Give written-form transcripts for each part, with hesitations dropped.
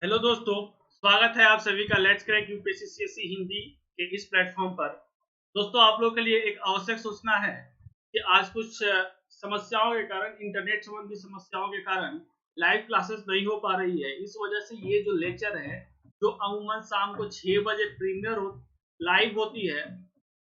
Hello दोस्तों, स्वागत है आप सभी का let's crack UPSC CSC Hindi के इस प्लेटफॉर्म पर। दोस्तों, आप लोगों के लिए एक आवश्यक सूचना है कि आज कुछ समस्याओं के कारण, इंटरनेट संबंधी समस्याओं के कारण लाइव क्लासेस नहीं हो पा रही है। इस वजह से ये जो लेक्चर है, जो अमूमन शाम को 6 बजे लाइव होती है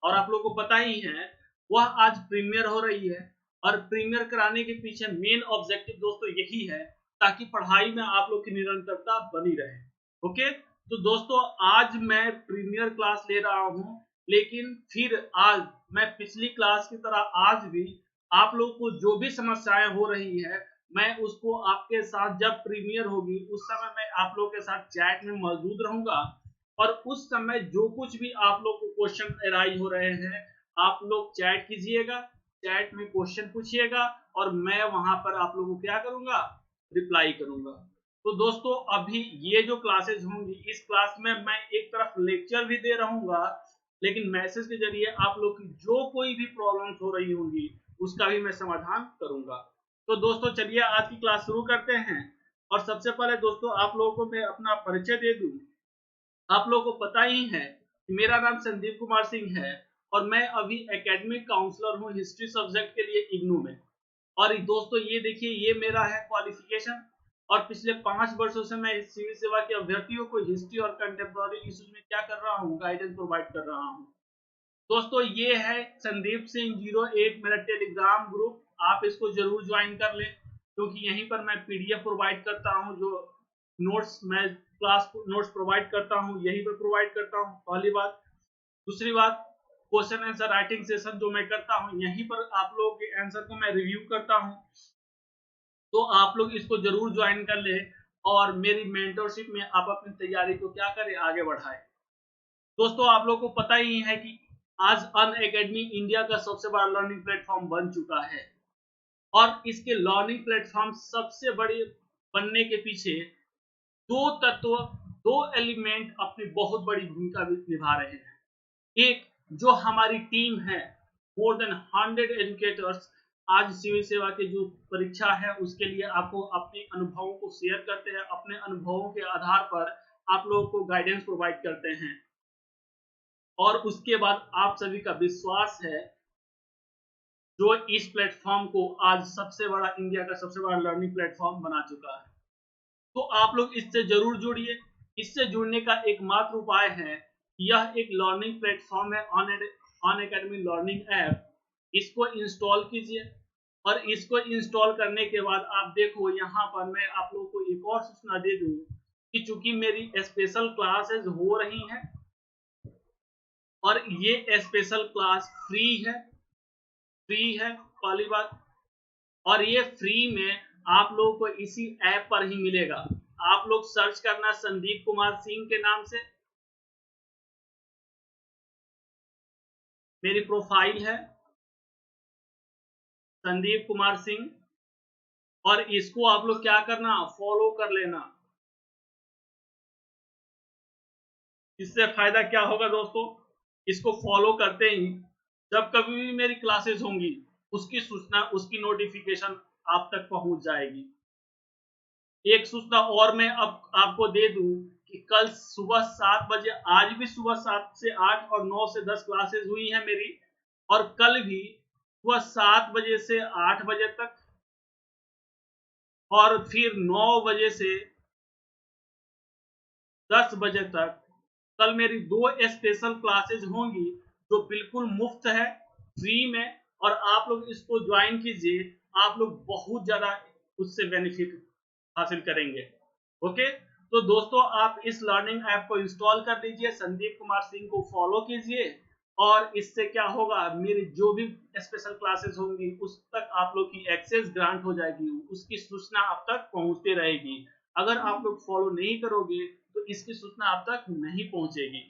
और आप लोगों को पता ही है, वह आज प्रीमियर हो रही है। और प्रीमियर कराने के पीछे मेन ऑब्जेक्टिव दोस्तों यही है, ताकि पढ़ाई में आप लोग की निरंतरता बनी रहे। ओके, तो दोस्तों आज मैं प्रीमियर क्लास ले रहा हूं, लेकिन फिर आज मैं पिछली क्लास की तरह आज भी आप लोग को जो भी समस्याएं हो रही है, मैं उसको आपके साथ जब प्रीमियर होगी उस समय मैं आप लोग के साथ चैट में मौजूद रहूंगा। और उस समय जो कुछ भी आप लोग को क्वेश्चन अराइज हो रहे हैं, आप लोग चैट कीजिएगा, चैट में क्वेश्चन पूछिएगा और मैं वहां पर आप लोगों को क्या करूंगा, रिप्लाई करूंगा। तो दोस्तों अभी ये जो क्लासेस होंगी, इस क्लास में मैं एक तरफ लेक्चर भी दे रहूंगा, लेकिन मैसेज के जरिए आप लोग की जो कोई भी प्रॉब्लम्स हो रही होंगी उसका भी मैं समाधान करूंगा। तो दोस्तों चलिए आज की क्लास शुरू करते हैं। और सबसे पहले दोस्तों आप लोगों को मैं अपना परिचय दे दूं। आप लोगों को पता ही है कि मेरा नाम संदीप कुमार सिंह है और मैं अभी एकेडमिक काउंसलर हूँ हिस्ट्री सब्जेक्ट के लिए इग्नू में। और दोस्तों ये देखिए, ये मेरा है क्वालिफिकेशन। और पिछले 5 वर्षों से मैं सिविल सेवा के अभ्यर्थियों को हिस्ट्री और कंटेम्प्रेरी इश्यूज में क्या कर रहा हूँ, गाइडेंस प्रोवाइड कर रहा हूँ। दोस्तों ये है संदीप सिंह 08 मेरा टेलीग्राम ग्रुप, आप इसको जरूर ज्वाइन कर लें, क्योंकि यहीं पर मैं पीडीएफ प्रोवाइड करता हूँ। जो नोट्स मैं क्लास नोट्स प्रोवाइड करता हूँ यहीं पर प्रोवाइड करता हूँ, पहली बात। दूसरी बात, क्वेश्चन आंसर राइटिंग सेशन जो मैं करता हूँ यहीं पर आप लोगों के आंसर को मैं रिव्यू करता हूँ। तो आप लोग इसको जरूर ज्वाइन कर ले और मेरी मेंटरशिप में आप अपनी तैयारी को क्या करें, आगे बढ़ाएं। दोस्तों आप लोग को पता ही है कि आज अन एकेडमी इंडिया का सबसे बड़ा लर्निंग प्लेटफॉर्म बन चुका है। और इसके लर्निंग प्लेटफॉर्म सबसे बड़े बनने के पीछे दो तत्व, दो एलिमेंट अपनी बहुत बड़ी भूमिका निभा रहे हैं। एक, जो हमारी टीम है, मोर देन 100 एजुकेटर्स आज सिविल सेवा की जो परीक्षा है उसके लिए आपको अपने अनुभवों को शेयर करते हैं, अपने अनुभवों के आधार पर आप लोगों को गाइडेंस प्रोवाइड करते हैं। और उसके बाद आप सभी का विश्वास है, जो इस प्लेटफॉर्म को आज सबसे बड़ा, इंडिया का सबसे बड़ा लर्निंग प्लेटफॉर्म बना चुका है। तो आप लोग इससे जरूर जुड़िए। इससे जुड़ने का एकमात्र उपाय है, यह एक लर्निंग प्लेटफॉर्म है, अन अकेडमी लर्निंग ऐप। इसको इंस्टॉल कीजिए और इसको इंस्टॉल करने के बाद आप देखो, यहाँ पर मैं आप लोगों को एक और सूचना दे दूं कि चूंकि मेरी स्पेशल क्लासेस हो रही हैं और ये स्पेशल क्लास फ्री है पहली बात। और ये फ्री में आप लोगों को इसी ऐप पर ही मिलेगा। आप लोग सर्च करना संदीप कुमार सिंह के नाम से, मेरी प्रोफाइल है संदीप कुमार सिंह। और इसको आप लोग क्या करना, फॉलो कर लेना। इससे फायदा क्या होगा दोस्तों, इसको फॉलो करते ही जब कभी भी मेरी क्लासेस होंगी उसकी सूचना, उसकी नोटिफिकेशन आप तक पहुंच जाएगी। एक सूचना और मैं अब आपको दे दूं कि कल सुबह 7 बजे, आज भी सुबह 7 से 8 और 9 से 10 क्लासेस हुई है मेरी। और कल भी सुबह 7 बजे से 8 बजे तक और फिर 9 बजे से 10 बजे तक कल मेरी दो स्पेशल क्लासेस होंगी, जो बिल्कुल मुफ्त है, फ्री में। और आप लोग इसको ज्वाइन कीजिए, आप लोग बहुत ज्यादा उससे बेनिफिट हासिल करेंगे। ओके, तो दोस्तों आप इस लर्निंग ऐप को इंस्टॉल कर लीजिए, संदीप कुमार सिंह को फॉलो कीजिए। और इससे क्या होगा, मेरी जो भी स्पेशल क्लासेस होंगी उस तक आप लोग की एक्सेस ग्रांट हो जाएगी, उसकी सूचना आप तक पहुंचती रहेगी। अगर आप लोग फॉलो नहीं करोगे तो इसकी सूचना आप तक नहीं पहुंचेगी।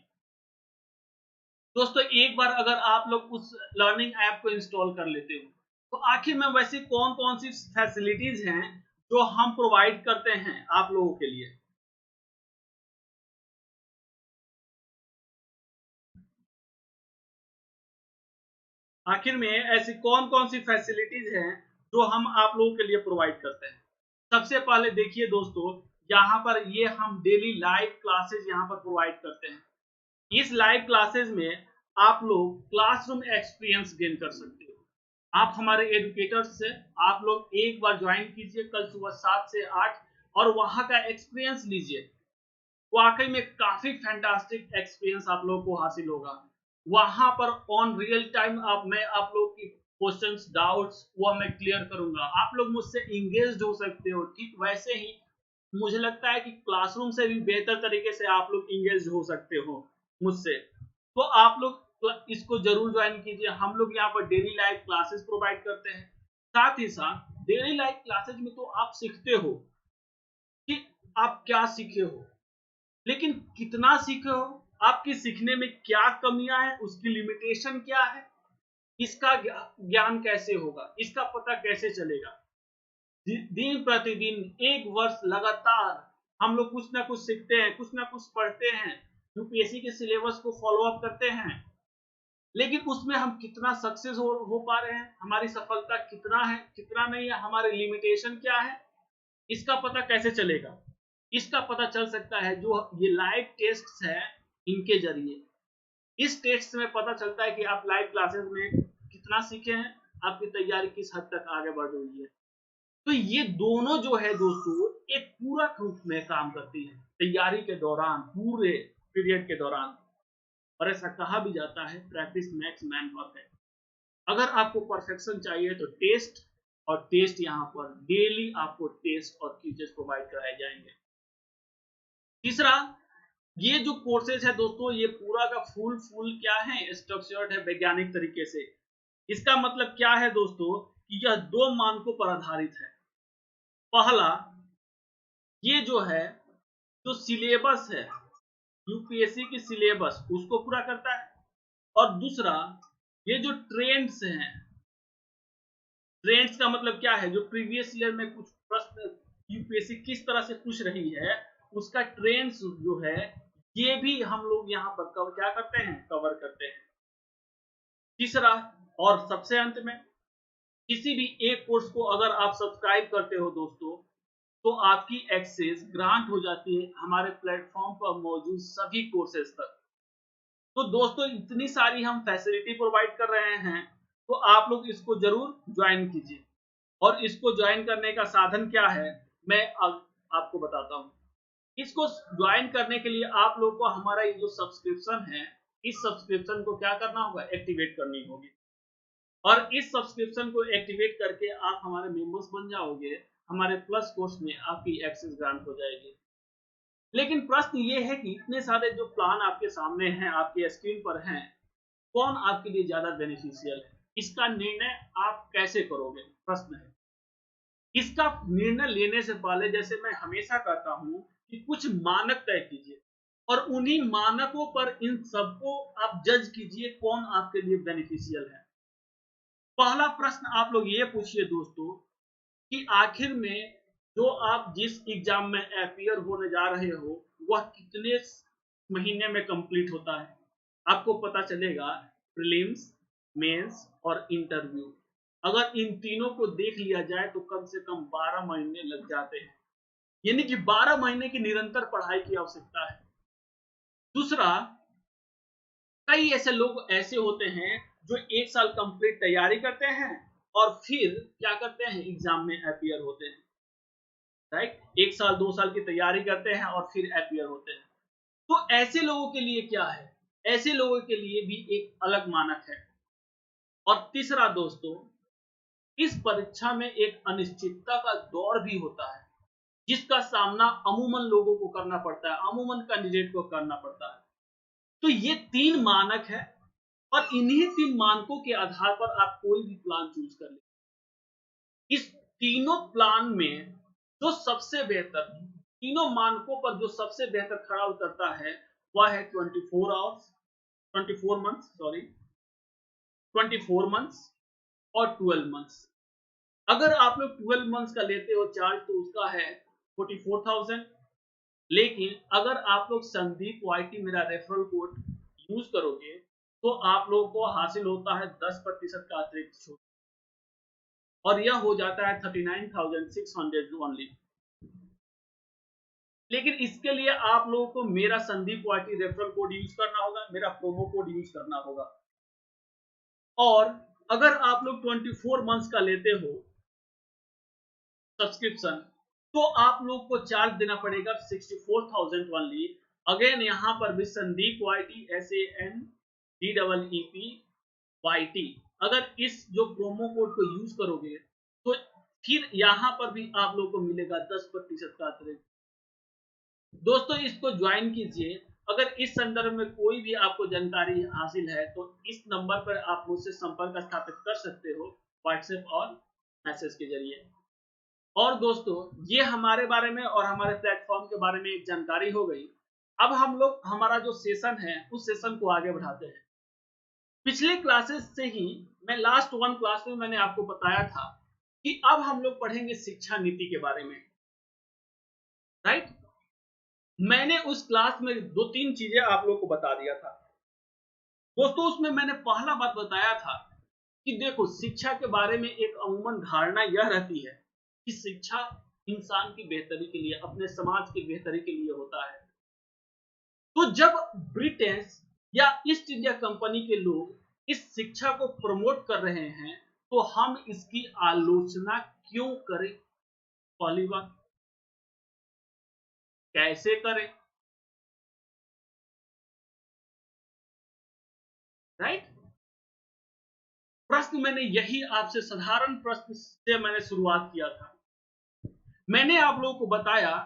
दोस्तों एक बार अगर आप लोग उस लर्निंग ऐप को इंस्टॉल कर लेते हो, तो आखिर में वैसी कौन कौन सी फैसिलिटीज हैं जो हम प्रोवाइड करते हैं आप लोगों के लिए। आखिर में ऐसी कौन कौन सी फैसिलिटीज हैं जो हम आप लोगों के लिए प्रोवाइड करते हैं। सबसे पहले देखिए दोस्तों, यहाँ पर ये हम डेली लाइव क्लासेस यहाँ पर प्रोवाइड करते हैं। इस लाइव क्लासेस में आप लोग क्लासरूम एक्सपीरियंस गेन कर सकते हो। आप हमारे एजुकेटर्स से आप लोग एक बार ज्वाइन कीजिए कल सुबह 7 से 8 और वहां का एक्सपीरियंस लीजिए। वाकई में काफी फैंटास्टिक एक्सपीरियंस आप लोगों को हासिल होगा। वहां पर ऑन रियल टाइम मैं आप लोग की क्वेश्चंस डाउट्स वो मैं क्लियर करूंगा। आप लोग मुझसे इंगेज्ड हो सकते हो। ठीक वैसे ही मुझे लगता है कि क्लासरूम से भी बेहतर तरीके से आप लोग इंगेज हो सकते हो मुझसे। तो आप लोग इसको जरूर ज्वाइन कीजिए। हम लोग यहाँ पर डेली लाइव क्लासेस प्रोवाइड करते हैं। साथ ही साथ डेली लाइव क्लासेस में तो आप सीखते हो कि आप क्या सीखे हो, लेकिन कितना सीखे हो, आपकी सीखने में क्या कमियां हैं, उसकी लिमिटेशन क्या है, इसका ज्ञान कैसे होगा, इसका पता कैसे चलेगा। दिन प्रतिदिन एक वर्ष लगातार हम लोग कुछ ना कुछ सीखते हैं, कुछ ना कुछ पढ़ते हैं, यूपीएससी के सिलेबस को फॉलो अप करते हैं, लेकिन उसमें हम कितना सक्सेस हो पा रहे हैं, हमारी सफलता कितना है कितना नहीं है, हमारे लिमिटेशन क्या है, इसका पता कैसे चलेगा। इसका पता चल सकता है जो ये लाइव टेस्ट है इनके जरिए। इस टेस्ट में पता चलता है कि आप लाइव क्लासेस में कितना सीखे हैं, आपकी तैयारी किस हद तक आगे बढ़ रही है। तो ये दोनों जो है दोस्तों एक पूरक रूप में काम करती है तैयारी के दौरान, पूरे पीरियड के दौरान। और ऐसा कहा भी जाता है प्रैक्टिस मेक्स मैन परफेक्ट। अगर आपको परफेक्शन चाहिए तो टेस्ट, और टेस्ट यहाँ पर डेली आपको टेस्ट और क्विज़ेस प्रोवाइड कराए जाएंगे। तीसरा, ये जो कोर्सेज है दोस्तों ये पूरा का फुल क्या है, स्ट्रक्चर्ड है वैज्ञानिक तरीके से। इसका मतलब क्या है दोस्तों कि यह 2 मानकों पर आधारित है। पहला, ये जो है जो सिलेबस है यूपीएससी की सिलेबस उसको पूरा करता है। और दूसरा, ये जो ट्रेंड्स हैं, ट्रेंड्स का मतलब क्या है, जो प्रीवियस ईयर में कुछ प्रश्न यूपीएससी किस तरह से पूछ रही है उसका ट्रेंड्स जो है ये भी हम लोग यहाँ पर क्या करते हैं, कवर करते हैं। तीसरा और सबसे अंत में, किसी भी एक कोर्स को अगर आप सब्सक्राइब करते हो दोस्तों तो आपकी एक्सेस ग्रांट हो जाती है हमारे प्लेटफॉर्म पर मौजूद सभी कोर्सेज तक। तो दोस्तों इतनी सारी हम फैसिलिटी प्रोवाइड कर रहे हैं, तो आप लोग इसको जरूर ज्वाइन कीजिए। और इसको ज्वाइन करने का साधन क्या है मैं अब आपको बताता हूँ। इसको ज्वाइन करने के लिए आप लोग को हमारा ये जो सब्सक्रिप्शन है, इस सब्सक्रिप्शन को क्या करना होगा, एक्टिवेट करनी होगी। और इस सब्सक्रिप्शन को एक्टिवेट करके आप हमारे मेंबर्स बन जाओगे, हमारे प्लस कोर्स में आपकी एक्सेस ग्रांट हो जाएगी। लेकिन प्रश्न ये है कि इतने सारे जो प्लान आपके सामने हैं, आपके स्क्रीन पर हैं, कौन आपके लिए ज्यादा बेनिफिशियल है, इसका निर्णय आप कैसे करोगे, प्रश्न है। इसका निर्णय लेने से पहले जैसे मैं हमेशा कहता हूं कि कुछ मानक तय कीजिए और उन्हीं मानकों पर इन सबको आप जज कीजिए कौन आपके लिए बेनिफिशियल है। पहला प्रश्न आप लोग ये पूछिए दोस्तों कि आखिर में जो आप जिस एग्जाम में अपीयर होने जा रहे हो वह कितने महीने में कंप्लीट होता है। आपको पता चलेगा प्रीलिम्स, मेंस और इंटरव्यू। अगर इन तीनों को देख लिया जाए तो कम से कम 12 महीने लग जाते हैं, यानी कि 12 महीने की निरंतर पढ़ाई की आवश्यकता है। दूसरा, कई ऐसे लोग ऐसे होते हैं जो 1 साल कंप्लीट तैयारी करते हैं और फिर क्या करते हैं, एग्जाम में अपीयर होते हैं। राइट, 1 साल 2 साल की तैयारी करते हैं और फिर अपीयर होते हैं। तो ऐसे लोगों के लिए क्या है, ऐसे लोगों के लिए भी एक अलग मानक है। और तीसरा दोस्तों, इस परीक्षा में एक अनिश्चितता का दौर भी होता है जिसका सामना अमूमन लोगों को करना पड़ता है, अमूमन कैंडिडेट को करना पड़ता है। तो ये 3 मानक है और इन्हीं 3 मानकों के आधार पर आप कोई भी प्लान चूज कर ले। इस तीनों प्लान में जो सबसे बेहतर, तीनों मानकों पर जो सबसे बेहतर खड़ा उतरता है वह है 24 आवर्स, 24 मंथ्स सॉरी 24 मंथ्स और 12 मंथ्स। अगर आप लोग 12 मंथ्स का लेते हो चार्ज तो उसका है 44,000। लेकिन अगर आप लोग संदीप वाईटी मेरा रेफरल कोड यूज करोगे तो आप लोगों को हासिल होता है 10% का अतिरिक्त छूट और यह हो जाता है 39,600 ओनली। लेकिन इसके लिए आप लोगों को मेरा संदीप वाटी रेफरल कोड यूज करना होगा, मेरा प्रोमो कोड यूज करना होगा। और अगर आप लोग 24 मंथ्स का लेते हो सब्सक्रिप्शन, तो आप लोग को चार्ज देना पड़ेगा 64,000 ओनली। अगेन यहाँ पर भी संदीप वाईटी SANDEEP अगर इस जो प्रोमो कोड को यूज करोगे तो फिर यहाँ पर भी आप लोग को मिलेगा 10% का अतिरिक्त। दोस्तों इसको ज्वाइन कीजिए। अगर इस संदर्भ में कोई भी आपको जानकारी हासिल है तो इस नंबर पर आप मुझसे संपर्क स्थापित कर सकते हो व्हाट्सएप और मैसेज के जरिए। और दोस्तों ये हमारे बारे में और हमारे प्लेटफॉर्म के बारे में एक जानकारी हो गई। अब हम लोग हमारा जो सेशन है उस सेशन को आगे बढ़ाते हैं। पिछले क्लासेस से ही मैं लास्ट वन क्लास में मैंने आपको बताया था कि अब हम लोग पढ़ेंगे शिक्षा नीति के बारे में, राइट। मैंने उस क्लास में 2-3 चीजें आप लोग को बता दिया था दोस्तों। उसमें मैंने पहला बात बताया था कि देखो शिक्षा के बारे में एक अमूमन धारणा यह रहती है कि शिक्षा इंसान की बेहतरी के लिए, अपने समाज की बेहतरी के लिए होता है। तो जब ब्रिटेन या ईस्ट इंडिया कंपनी के लोग इस शिक्षा को प्रमोट कर रहे हैं तो हम इसकी आलोचना क्यों करें? पहली बात, कैसे करें, राइट। प्रश्न मैंने यही आपसे साधारण प्रश्न से मैंने शुरुआत किया था। मैंने आप लोगों को बताया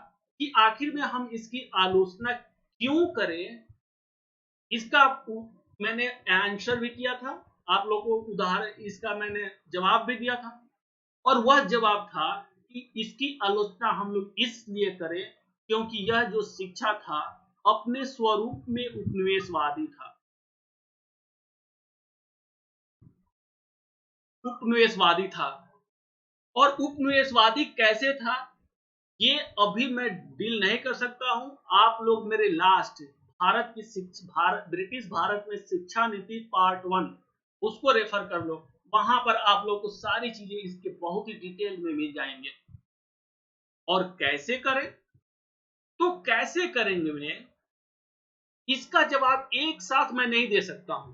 कि आखिर में हम इसकी आलोचना क्यों करें, इसका मैंने आंसर भी किया था आप लोगों को, उदाहरण इसका मैंने जवाब भी दिया था। और वह जवाब था कि इसकी आलोचना हम लोग इसलिए करें क्योंकि यह जो शिक्षा था अपने स्वरूप में उपनिवेशवादी था। उपनिवेशवादी था। और उपनिवेशवादी कैसे था ये अभी मैं डील नहीं कर सकता हूं। आप लोग मेरे लास्ट ब्रिटिश भारत में शिक्षा नीति पार्ट 1 उसको रेफर कर लो। वहां पर आप लोग को सारी चीजें इसके बहुत ही डिटेल में मिल जाएंगे। और कैसे करें, तो कैसे करेंगे मैं इसका जवाब एक साथ मैं नहीं दे सकता हूं।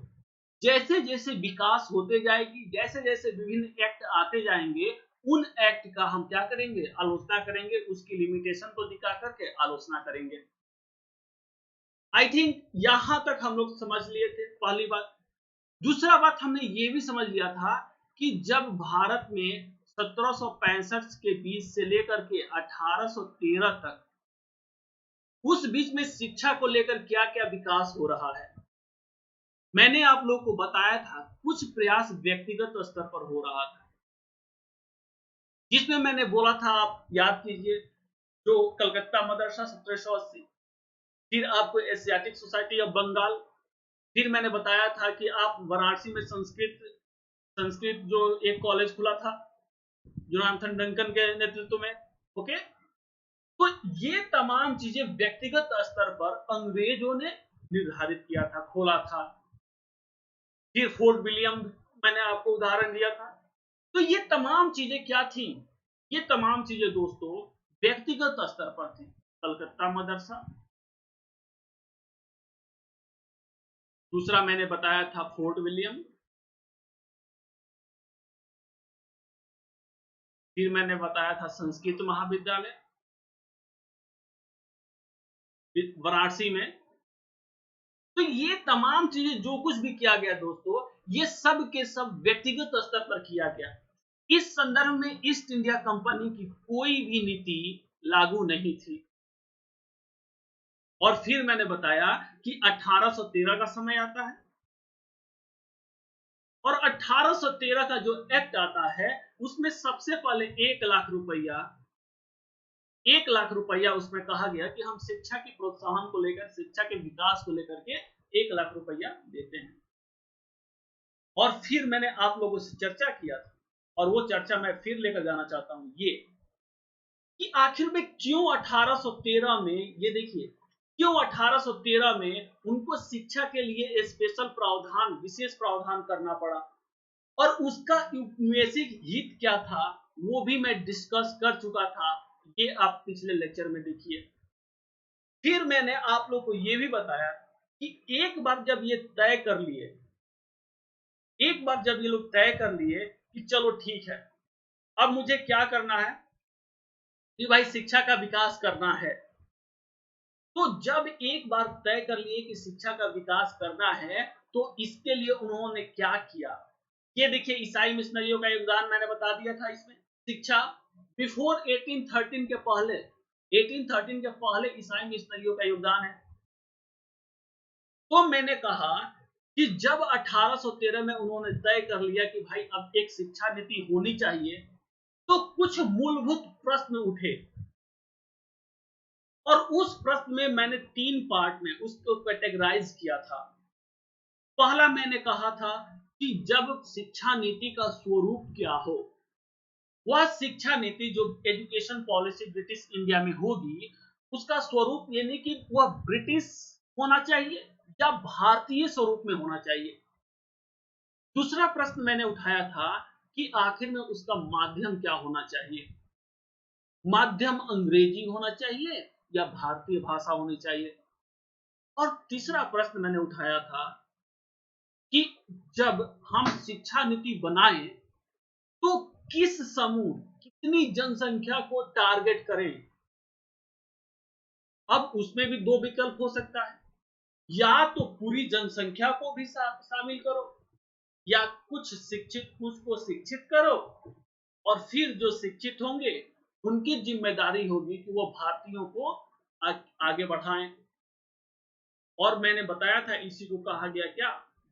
जैसे जैसे विकास होते जाएगी, जैसे जैसे विभिन्न एक्ट आते जाएंगे, उन एक्ट का हम क्या करेंगे, आलोचना करेंगे, उसकी लिमिटेशन को दिखा करके आलोचना करेंगे। आई थिंक यहां तक हम लोग समझ लिए थे, पहली बात। दूसरा बात हमने ये भी समझ लिया था कि जब भारत में 1765 के बीच से लेकर के 1813 तक, उस बीच में शिक्षा को लेकर क्या क्या विकास हो रहा है। मैंने आप लोग को बताया था कुछ प्रयास व्यक्तिगत स्तर पर हो रहा था, जिसमें मैंने बोला था, आप याद कीजिए, जो कलकत्ता मदरसा 1780, फिर आपको एशियाटिक सोसाइटी ऑफ बंगाल, फिर मैंने बताया था कि आप वाराणसी में संस्कृत जो एक कॉलेज खुला था जोनाथन डंकन के नेतृत्व में। ओके, तो ये तमाम चीजें व्यक्तिगत स्तर पर अंग्रेजों ने निर्धारित किया था, खोला था। फिर फोर्ट विलियम मैंने आपको उदाहरण दिया था। तो ये तमाम चीजें क्या थी, ये तमाम चीजें दोस्तों व्यक्तिगत स्तर पर थी। कलकत्ता मदरसा, दूसरा मैंने बताया था फोर्ट विलियम, फिर मैंने बताया था संस्कृत महाविद्यालय वाराणसी में। तो ये तमाम चीजें जो कुछ भी किया गया दोस्तों, ये सब के सब व्यक्तिगत स्तर पर किया गया। इस संदर्भ में ईस्ट इंडिया कंपनी की कोई भी नीति लागू नहीं थी। और फिर मैंने बताया कि 1813 का समय आता है और 1813 का जो एक्ट आता है उसमें सबसे पहले 1 लाख रुपया उसमें कहा गया कि हम शिक्षा के प्रोत्साहन को लेकर, शिक्षा के विकास को लेकर के 1 लाख रुपया देते हैं। और फिर मैंने आप लोगों से चर्चा किया था और वो चर्चा मैं फिर लेकर जाना चाहता हूं, ये कि आखिर में क्यों 1813 में, ये देखिए क्यों 1813 में उनको शिक्षा के लिए स्पेशल प्रावधान, विशेष प्रावधान करना पड़ा और उसका औपनिवेशिक हित क्या था वो भी मैं डिस्कस कर चुका था। ये आप पिछले लेक्चर में देखिए। फिर मैंने आप लोग को ये भी बताया कि एक बार जब ये तय कर लिए, एक बार जब ये लोग तय कर लिए कि चलो ठीक है, अब मुझे क्या करना है कि भाई शिक्षा का विकास करना है, तो जब एक बार तय कर लिए कि शिक्षा का विकास करना है, तो इसके लिए उन्होंने क्या किया? ये देखिए ईसाई मिशनरियों का योगदान मैंने बता दिया था इसमें। शिक्षा बिफोर 1813 के पहले, 1813 के पहले ईसाई मिशनरियों का योगदान है। तो मैंने कहा कि जब 1813 में उन्होंने तय कर लिया कि भाई अब एक शिक्षा नीति होनी चाहिए, तो कुछ मूलभूत प्रश्न उठे और उस प्रश्न में मैंने 3 पार्ट में उसको कैटेगराइज किया था। पहला मैंने कहा था कि जब शिक्षा नीति का स्वरूप क्या हो, वह शिक्षा नीति जो एजुकेशन पॉलिसी ब्रिटिश इंडिया में होगी, उसका स्वरूप यानी कि वह ब्रिटिश होना चाहिए या भारतीय स्वरूप में होना चाहिए। दूसरा प्रश्न मैंने उठाया था कि आखिर में उसका माध्यम क्या होना चाहिए? माध्यम अंग्रेजी होना चाहिए या भारतीय भाषा होनी चाहिए? और तीसरा प्रश्न मैंने उठाया था कि जब हम शिक्षा नीति बनाएं तो किस समूह, कितनी जनसंख्या को टारगेट करें? अब उसमें भी 2 विकल्प हो सकता है, या तो पूरी जनसंख्या को भी शामिल करो, या कुछ शिक्षित, कुछ को शिक्षित करो, और फिर जो शिक्षित होंगे उनकी जिम्मेदारी होगी कि वो भारतीयों को आगे बढ़ाएं। और मैंने बताया था इसी को कहा गया क्या?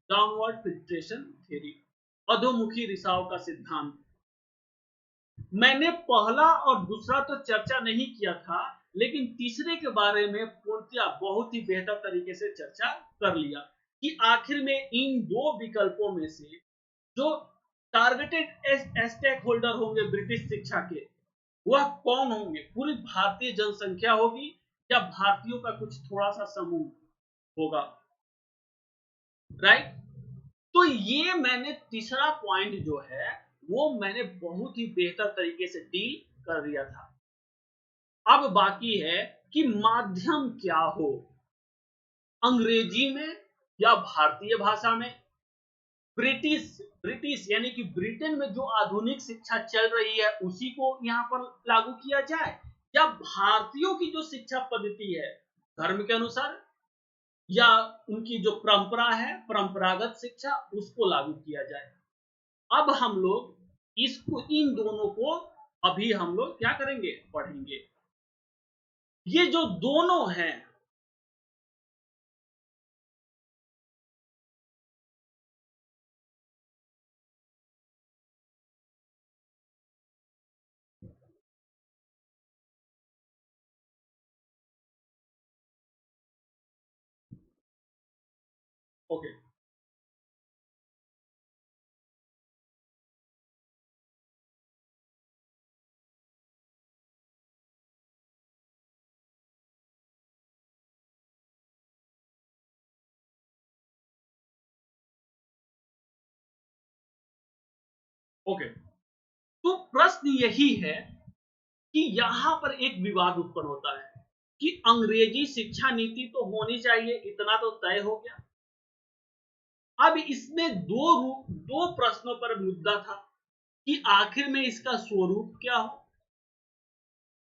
डाउनवर्ड फिल्ट्रेशन थ्योरी, अधोमुखी रिसाव का सिद्धांत। मैंने पहला और दूसरा तो चर्चा नहीं किया था, लेकिन तीसरे के बारे में पूर्णतः बहुत ही बेहतर तरीके से चर्चा कर लिया कि आखिर में इन 2 विकल्पों में से जो टारगेटेड स्टेक होल्डर होंगे ब्रिटिश शिक्षा के, वह कौन होंगे? पूरी भारतीय जनसंख्या होगी या भारतीयों का कुछ थोड़ा सा समूह होगा? राइट? तो ये मैंने तीसरा पॉइंट जो है वो मैंने बहुत ही बेहतर तरीके से डील कर दिया था। अब बाकी है कि माध्यम क्या हो, अंग्रेजी में या भारतीय भाषा में? ब्रिटिश ब्रिटिश यानी कि ब्रिटेन में जो आधुनिक शिक्षा चल रही है उसी को यहां पर लागू किया जाए, या भारतीयों की जो शिक्षा पद्धति है धर्म के अनुसार या उनकी जो परंपरा है परंपरागत शिक्षा उसको लागू किया जाए? अब हम लोग इसको, इन दोनों को अभी हम लोग क्या करेंगे? पढ़ेंगे। ये जो दोनों हैं, ओके ओके, तो प्रश्न यही है कि यहां पर एक विवाद उत्पन्न होता है कि अंग्रेजी शिक्षा नीति तो होनी चाहिए, इतना तो तय हो गया। अब इसमें दो प्रश्नों पर मुद्दा था कि आखिर में इसका स्वरूप क्या हो।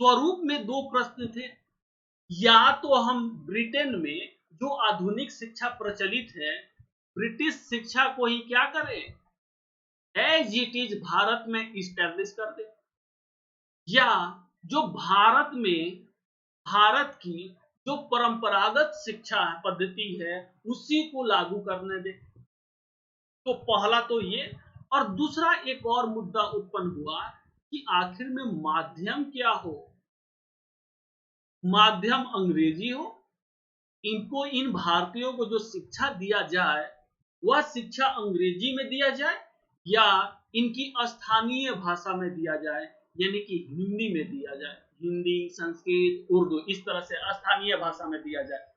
स्वरूप में 2 प्रश्न थे, या तो हम ब्रिटेन में जो आधुनिक शिक्षा प्रचलित है ब्रिटिश शिक्षा को ही क्या करें, एज इट इज भारत में इस्टेब्लिश कर दे, या जो भारत में भारत की जो परंपरागत शिक्षा पद्धति है उसी को लागू करने दे। तो पहला तो ये, और दूसरा एक और मुद्दा उत्पन्न हुआ कि आखिर में माध्यम क्या हो? माध्यम अंग्रेजी हो, इनको, इन भारतीयों को जो शिक्षा दिया जाए वह शिक्षा अंग्रेजी में दिया जाए या इनकी स्थानीय भाषा में दिया जाए, यानी कि हिंदी में दिया जाए, हिंदी, संस्कृत, उर्दू, इस तरह से स्थानीय भाषा में दिया जाए।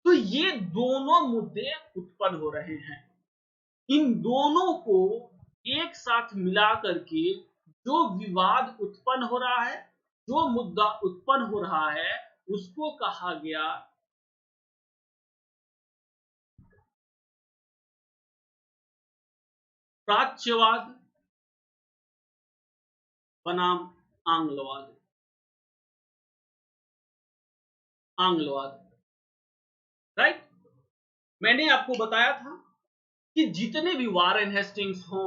तो ये दोनों मुद्दे उत्पन्न हो रहे हैं। इन दोनों को एक साथ मिला करके जो विवाद उत्पन्न हो रहा है, जो मुद्दा उत्पन्न हो रहा है, उसको कहा गया प्राच्यवाद बनाम आंग्लवाद। आंग्लवाद, राइट। मैंने आपको बताया था कि जितने भी वारेन हेस्टिंग्स हो,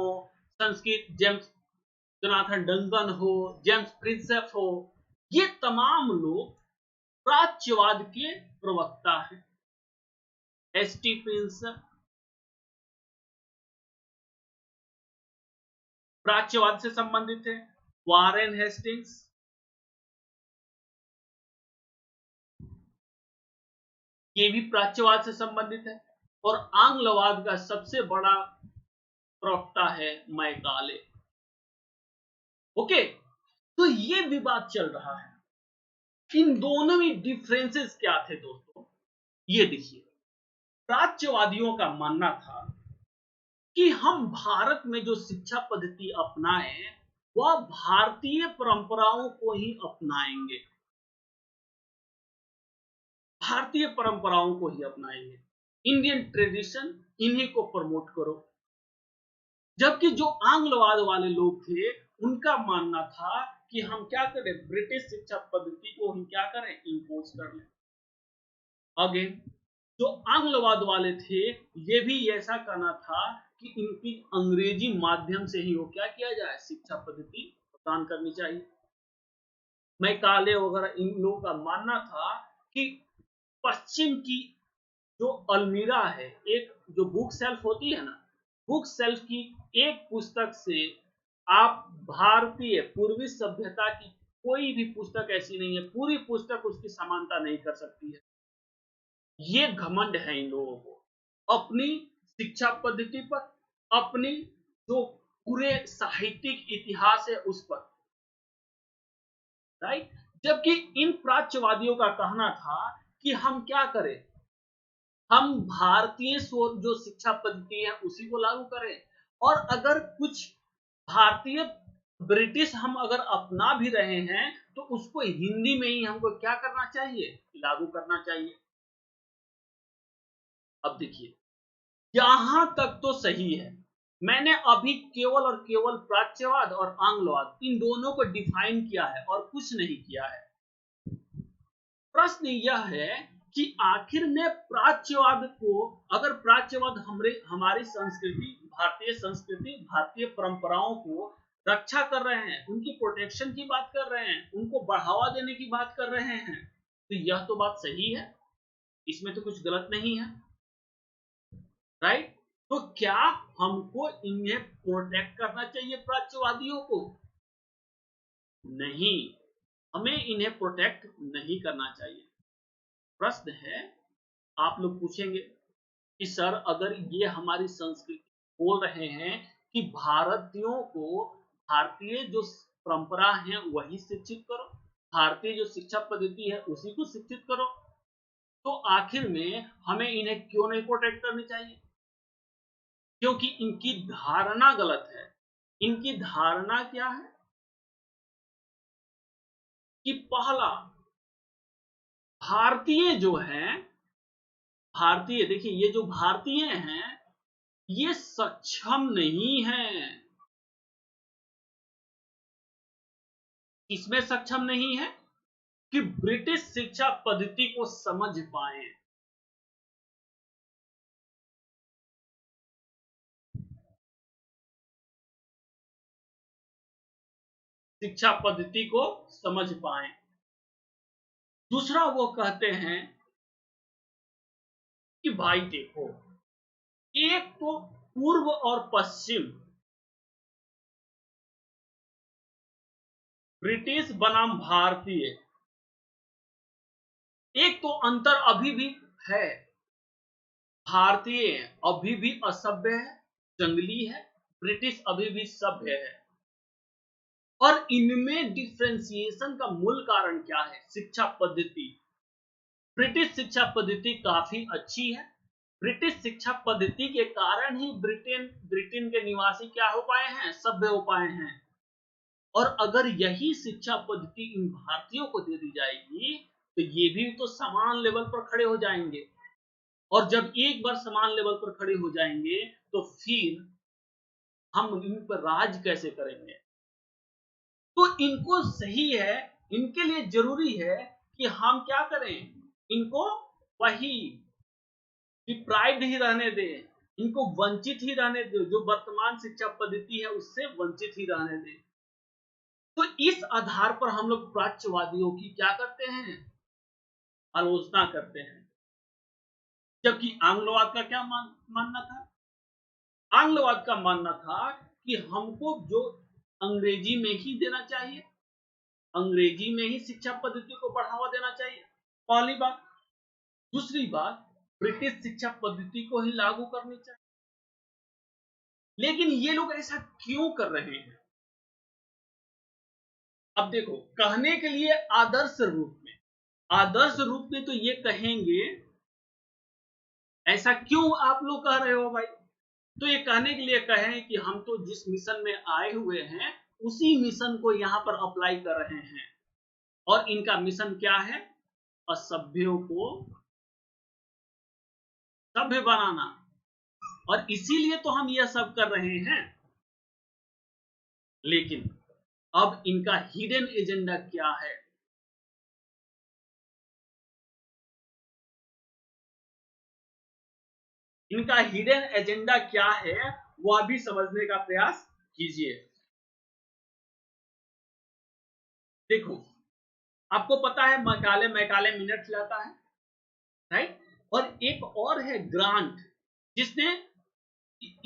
संस्कृत जेम्स जोनाथन डंकन हो, जेम्स प्रिंसेप हो, ये तमाम लोग प्राच्यवाद के प्रवक्ता हैं। एसटी प्रिंसेप प्राच्यवाद से संबंधित है, वारेन हेस्टिंग्स ये भी प्राच्यवाद से संबंधित है, और आंग्लवाद का सबसे बड़ा प्रवक्ता है मैकाले। ओके, तो ये विवाद चल रहा है। इन दोनों में डिफरेंसेस क्या थे दोस्तों? ये देखिए, प्राच्यवादियों का मानना था कि हम भारत में जो शिक्षा पद्धति अपनाएं वह भारतीय परंपराओं को ही अपनाएंगे, भारतीय परंपराओं को ही अपनाएंगे, इंडियन ट्रेडिशन इन्हीं को प्रमोट करो। जबकि जो आंग्लवाद वाले लोग थे उनका मानना था कि हम क्या करें, ब्रिटिश शिक्षा पद्धति को ही क्या करें, इंपोज कर लें। अगेन जो आंग्लवाद वाले थे ये भी ऐसा कहना था कि इनकी अंग्रेजी माध्यम से ही वो क्या किया जाए, शिक्षा पद्धति प्रदान करनी चाहिए। मैकाले वगैरह इन लोगों का मानना था कि पश्चिम की जो अलमीरा है, एक जो बुक शेल्फ होती है ना, बुक शेल्फ की एक पुस्तक से आप भारतीय पूर्वी सभ्यता की कोई भी पुस्तक ऐसी नहीं है, पूरी पुस्तक उसकी समानता नहीं कर सकती है। ये घमंड है इन लोगों को अपनी शिक्षा पद्धति पर, अपनी जो पूरे साहित्यिक इतिहास है उस पर, राइट। जबकि इन प्राच्यवादियों का कहना था कि हम क्या करें, हम भारतीय जो शिक्षा पद्धति है उसी को लागू करें, और अगर कुछ भारतीय ब्रिटिश हम अगर अपना भी रहे हैं तो उसको हिंदी में ही हमको क्या करना चाहिए, लागू करना चाहिए। अब देखिए, यहां तक तो सही है, मैंने अभी केवल और केवल प्राच्यवाद और आंग्लवाद इन दोनों को डिफाइन किया है और कुछ नहीं किया है। प्रश्न यह है कि आखिर में प्राच्यवाद को, अगर प्राच्यवाद हमारी संस्कृति, भारतीय संस्कृति, भारतीय परंपराओं को रक्षा कर रहे हैं, उनकी प्रोटेक्शन की बात कर रहे हैं, उनको बढ़ावा देने की बात कर रहे हैं, तो यह तो बात सही है, इसमें तो कुछ गलत नहीं है, राइट। तो क्या हमको इन्हें प्रोटेक्ट करना चाहिए प्राच्यवादियों को? नहीं, हमें इन्हें प्रोटेक्ट नहीं करना चाहिए। प्रश्न है, आप लोग पूछेंगे कि सर अगर ये हमारी संस्कृति बोल रहे हैं कि भारतीयों को भारतीय जो परंपरा है वही शिक्षित करो, भारतीय जो शिक्षा पद्धति है उसी को शिक्षित करो, तो आखिर में हमें इन्हें क्यों नहीं प्रोटेक्ट करनी चाहिए? क्योंकि इनकी धारणा गलत है। इनकी धारणा क्या है कि पहला, भारतीय जो हैं, भारतीय देखिए ये जो भारतीय हैं ये सक्षम नहीं हैं, इसमें सक्षम नहीं है कि ब्रिटिश शिक्षा पद्धति को समझ पाए, शिक्षा पद्धति को समझ पाए। दूसरा वो कहते हैं कि भाई देखो, एक तो पूर्व और पश्चिम, ब्रिटिश बनाम भारतीय, एक तो अंतर अभी भी है, भारतीय अभी भी असभ्य है, जंगली है, ब्रिटिश अभी भी सभ्य है। और इनमें डिफरेंशिएशन का मूल कारण क्या है, शिक्षा पद्धति। ब्रिटिश शिक्षा पद्धति काफी अच्छी है, ब्रिटिश शिक्षा पद्धति के कारण ही ब्रिटेन के निवासी क्या हो पाए हैं, सभ्य हो पाए हैं। और अगर यही शिक्षा पद्धति इन भारतीयों को दे दी जाएगी तो ये भी तो समान लेवल पर खड़े हो जाएंगे। और जब एक बार समान लेवल पर खड़े हो जाएंगे तो फिर हम इन पर राज कैसे करेंगे? तो इनको सही है, इनके लिए जरूरी है कि हम क्या करें, इनको वही डिप्राइव्ड ही रहने दें, इनको वंचित ही रहने दें, जो वर्तमान शिक्षा पद्धति है उससे वंचित ही रहने दें। तो इस आधार पर हम लोग प्राच्यवादियों की क्या करते हैं, आलोचना करते हैं। जबकि आंग्लवाद का क्या मानना था? आंग्लवाद का मानना था कि हमको जो अंग्रेजी में ही देना चाहिए, अंग्रेजी में ही शिक्षा पद्धति को बढ़ावा देना चाहिए, पहली बात। दूसरी बात, ब्रिटिश शिक्षा पद्धति को ही लागू करनी चाहिए। लेकिन ये लोग ऐसा क्यों कर रहे हैं? अब देखो, कहने के लिए आदर्श रूप में तो ये कहेंगे, ऐसा क्यों आप लोग कह रहे हो भाई? तो ये कहने के लिए कहें कि हम तो जिस मिशन में आए हुए हैं उसी मिशन को यहां पर अप्लाई कर रहे हैं। और इनका मिशन क्या है? असभ्यों को सभ्य बनाना। और इसीलिए तो हम यह सब कर रहे हैं। लेकिन अब इनका हिडन एजेंडा क्या है? इनका हिडन एजेंडा क्या है वह भी समझने का प्रयास कीजिए। देखो, आपको पता है मैकाले मिनट्स लाता है, राइट? और एक और है ग्रांट, जिसने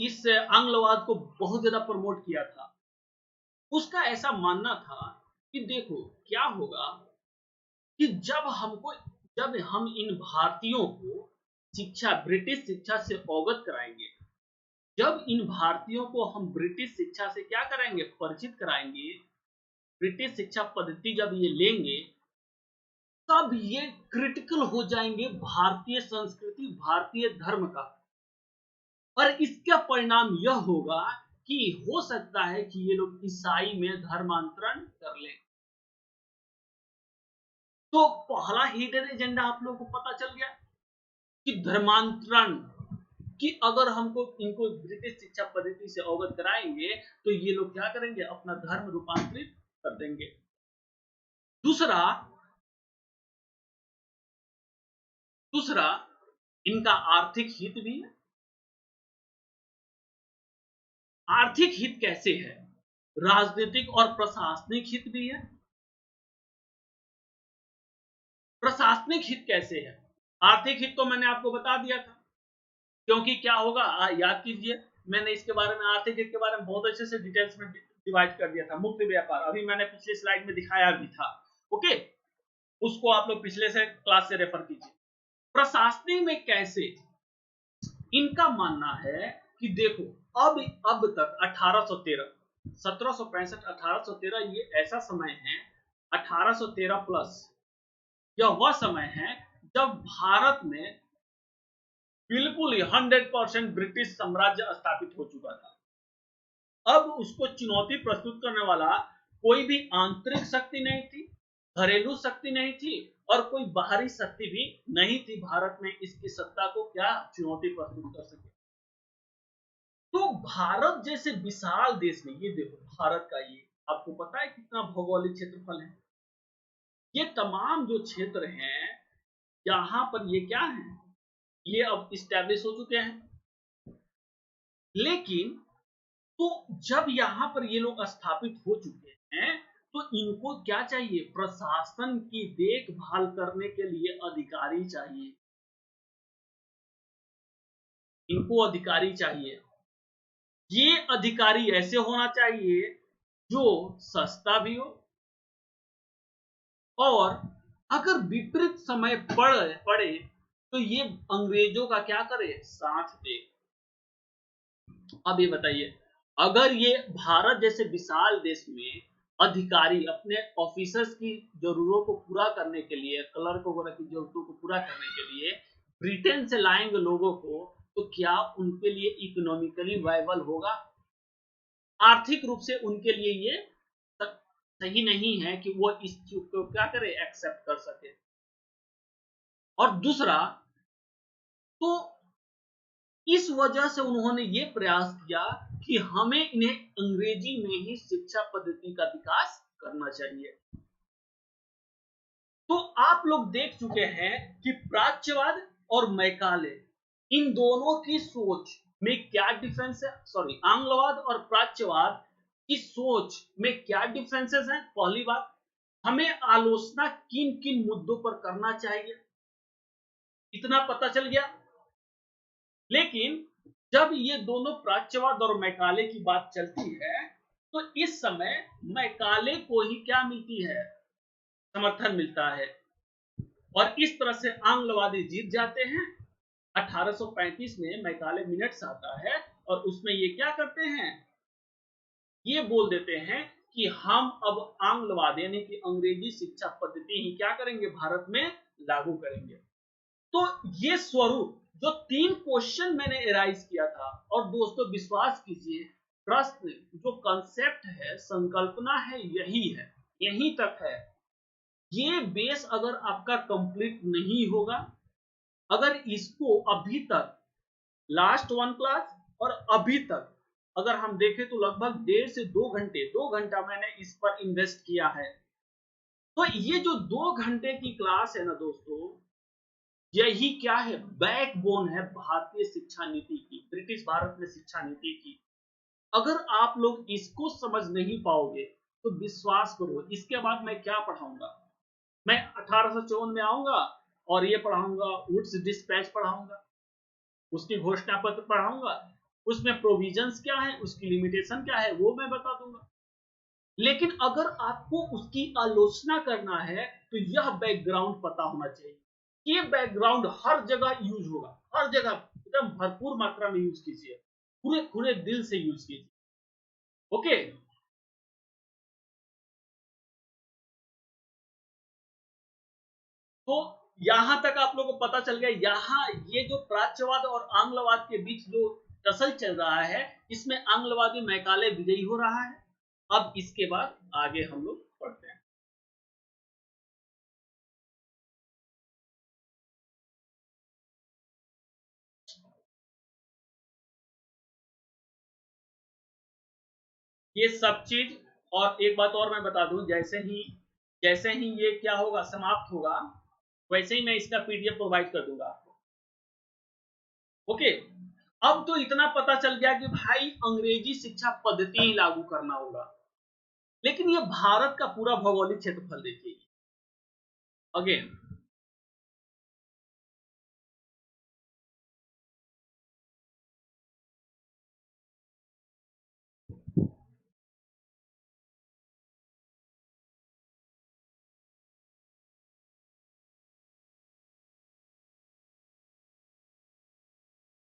इस आंग्लवाद को बहुत ज्यादा प्रमोट किया था। उसका ऐसा मानना था कि देखो क्या होगा कि जब हम इन भारतीयों को ब्रिटिश शिक्षा से अवगत कराएंगे, जब इन भारतीयों को हम ब्रिटिश शिक्षा से क्या कराएंगे, परिचित कराएंगे, ब्रिटिश शिक्षा पद्धति जब ये लेंगे, तब ये क्रिटिकल हो जाएंगे भारतीय संस्कृति, भारतीय धर्म का। और इसका परिणाम यह होगा कि हो सकता है कि ये लोग ईसाई में धर्मांतरण कर लें। तो पहला हिडन एजेंडा आप लोगों को पता चल गया कि धर्मांतरण, कि अगर हमको इनको ब्रिटिश शिक्षा पद्धति से अवगत कराएंगे तो ये लोग क्या करेंगे, अपना धर्म रूपांतरित कर देंगे। दूसरा इनका आर्थिक हित भी है। आर्थिक हित कैसे है? राजनीतिक और प्रशासनिक हित भी है। प्रशासनिक हित कैसे है? आर्थिक हित तो मैंने आपको बता दिया था, क्योंकि क्या होगा याद कीजिए, मैंने इसके बारे में, आर्थिक हित के बारे में बहुत अच्छे से डिटेल्स में डिवाइड कर दिया था। मुक्त व्यापार अभी मैंने पिछले स्लाइड में दिखाया भी था, ओके, उसको आप लोग पिछले से क्लास से रेफर कीजिए। प्रशासनिक में कैसे? इनका मानना है कि देखो, अब तक 1813, 1765 1813, ये ऐसा समय है, 1813 प्लस, यह वह समय है जब भारत में बिल्कुल ही 100% ब्रिटिश साम्राज्य स्थापित हो चुका था। अब उसको चुनौती प्रस्तुत करने वाला कोई भी आंतरिक शक्ति नहीं थी, घरेलू शक्ति नहीं थी, और कोई बाहरी शक्ति भी नहीं थी भारत में इसकी सत्ता को क्या चुनौती प्रस्तुत कर सके। तो भारत जैसे विशाल देश में, ये देखो भारत का, ये आपको पता है कितना भौगोलिक क्षेत्रफल है? ये तमाम जो क्षेत्र हैं यहाँ पर, ये क्या है, ये अब इस्टेब्लिश हो चुके हैं। लेकिन तो जब यहाँ पर ये लोग स्थापित हो चुके हैं तो इनको क्या चाहिए, प्रशासन की देखभाल करने के लिए अधिकारी चाहिए। इनको अधिकारी चाहिए। ये अधिकारी ऐसे होना चाहिए जो सस्ता भी हो, और अगर विपरीत समय पड़े तो ये अंग्रेजों का क्या करे, साथ दे। अब ये बताइए, अगर ये भारत जैसे विशाल देश में अधिकारी अपने ऑफिसर्स की जरूरतों को पूरा करने के लिए, क्लर्क वगैरह की जरूरतों को पूरा करने के लिए ब्रिटेन से लाएंगे लोगों को, तो क्या उनके लिए इकोनॉमिकली वायबल होगा? आर्थिक रूप से उनके लिए ये सही नहीं है कि वो इस चीज को क्या करे, एक्सेप्ट कर सके। और दूसरा, तो इस वजह से उन्होंने ये प्रयास किया कि हमें इन्हें अंग्रेजी में ही शिक्षा पद्धति का विकास करना चाहिए। तो आप लोग देख चुके हैं कि प्राच्यवाद और मैकाले, इन दोनों की सोच में क्या डिफरेंस है, सॉरी, आंग्लवाद और प्राच्यवाद की सोच में क्या डिफरेंसेस हैं। पहली बात, हमें आलोचना किन किन मुद्दों पर करना चाहिए, इतना पता चल गया। लेकिन जब ये दोनों प्राच्यवाद और मैकाले की बात चलती है, तो इस समय मैकाले को ही क्या मिलती है, समर्थन मिलता है, और इस तरह से आंग्लवादी जीत जाते हैं। 1835 में मैकाले मिनट्स आता है और उसमें ये क्या करते हैं, ये बोल देते हैं कि हम अब आंग्लवाद यानी कि अंग्रेजी शिक्षा पद्धति ही क्या करेंगे, भारत में लागू करेंगे। तो ये स्वरूप, जो 3 क्वेश्चन मैंने एराइज किया था, और दोस्तों विश्वास कीजिए, प्रश्न जो कंसेप्ट है, संकल्पना है, यही है, यहीं तक है। ये बेस अगर आपका कंप्लीट नहीं होगा, अगर इसको अभी तक लास्ट 1 क्लास और अभी तक अगर हम देखें तो लगभग 1.5 से 2 घंटा मैंने इस पर इन्वेस्ट किया है। तो ये जो 2 घंटे की क्लास है ना दोस्तों, यही क्या है, बैकबोन है भारतीय शिक्षा नीति की, ब्रिटिश भारत में शिक्षा नीति की। अगर आप लोग इसको समझ नहीं पाओगे तो विश्वास करो, इसके बाद मैं क्या पढ़ाऊंगा, मैं 1854 में आऊंगा और ये पढ़ाऊंगा, वुड्स डिस्पैच पढ़ाऊंगा, उसकी घोषणा पत्र पढ़ाऊंगा, उसमें प्रोविजंस क्या है, उसकी लिमिटेशन क्या है, वो मैं बता दूंगा। लेकिन अगर आपको उसकी आलोचना करना है तो यह बैकग्राउंड पता होना चाहिए। ये बैकग्राउंड हर जगह यूज होगा, हर जगह एकदम भरपूर मात्रा में यूज कीजिए, पूरे पूरे दिल से यूज कीजिए। ओके, तो यहां तक आप लोगों को पता चल गया। यहां ये जो प्राच्यवाद और आंग्लवाद के बीच जो टसल चल रहा है, इसमें आंग्लवादी मैकाले विजयी हो रहा है। अब इसके बाद आगे हम लोग पढ़ते हैं। ये सब चीज, और एक बात और मैं बता दूं, जैसे ही ये क्या होगा, समाप्त होगा, वैसे ही मैं इसका पीडीएफ प्रोवाइड कर दूंगा आपको। ओके, अब तो इतना पता चल गया कि भाई अंग्रेजी शिक्षा पद्धति ही लागू करना होगा। लेकिन ये भारत का पूरा भौगोलिक क्षेत्रफल देखिए, अगेन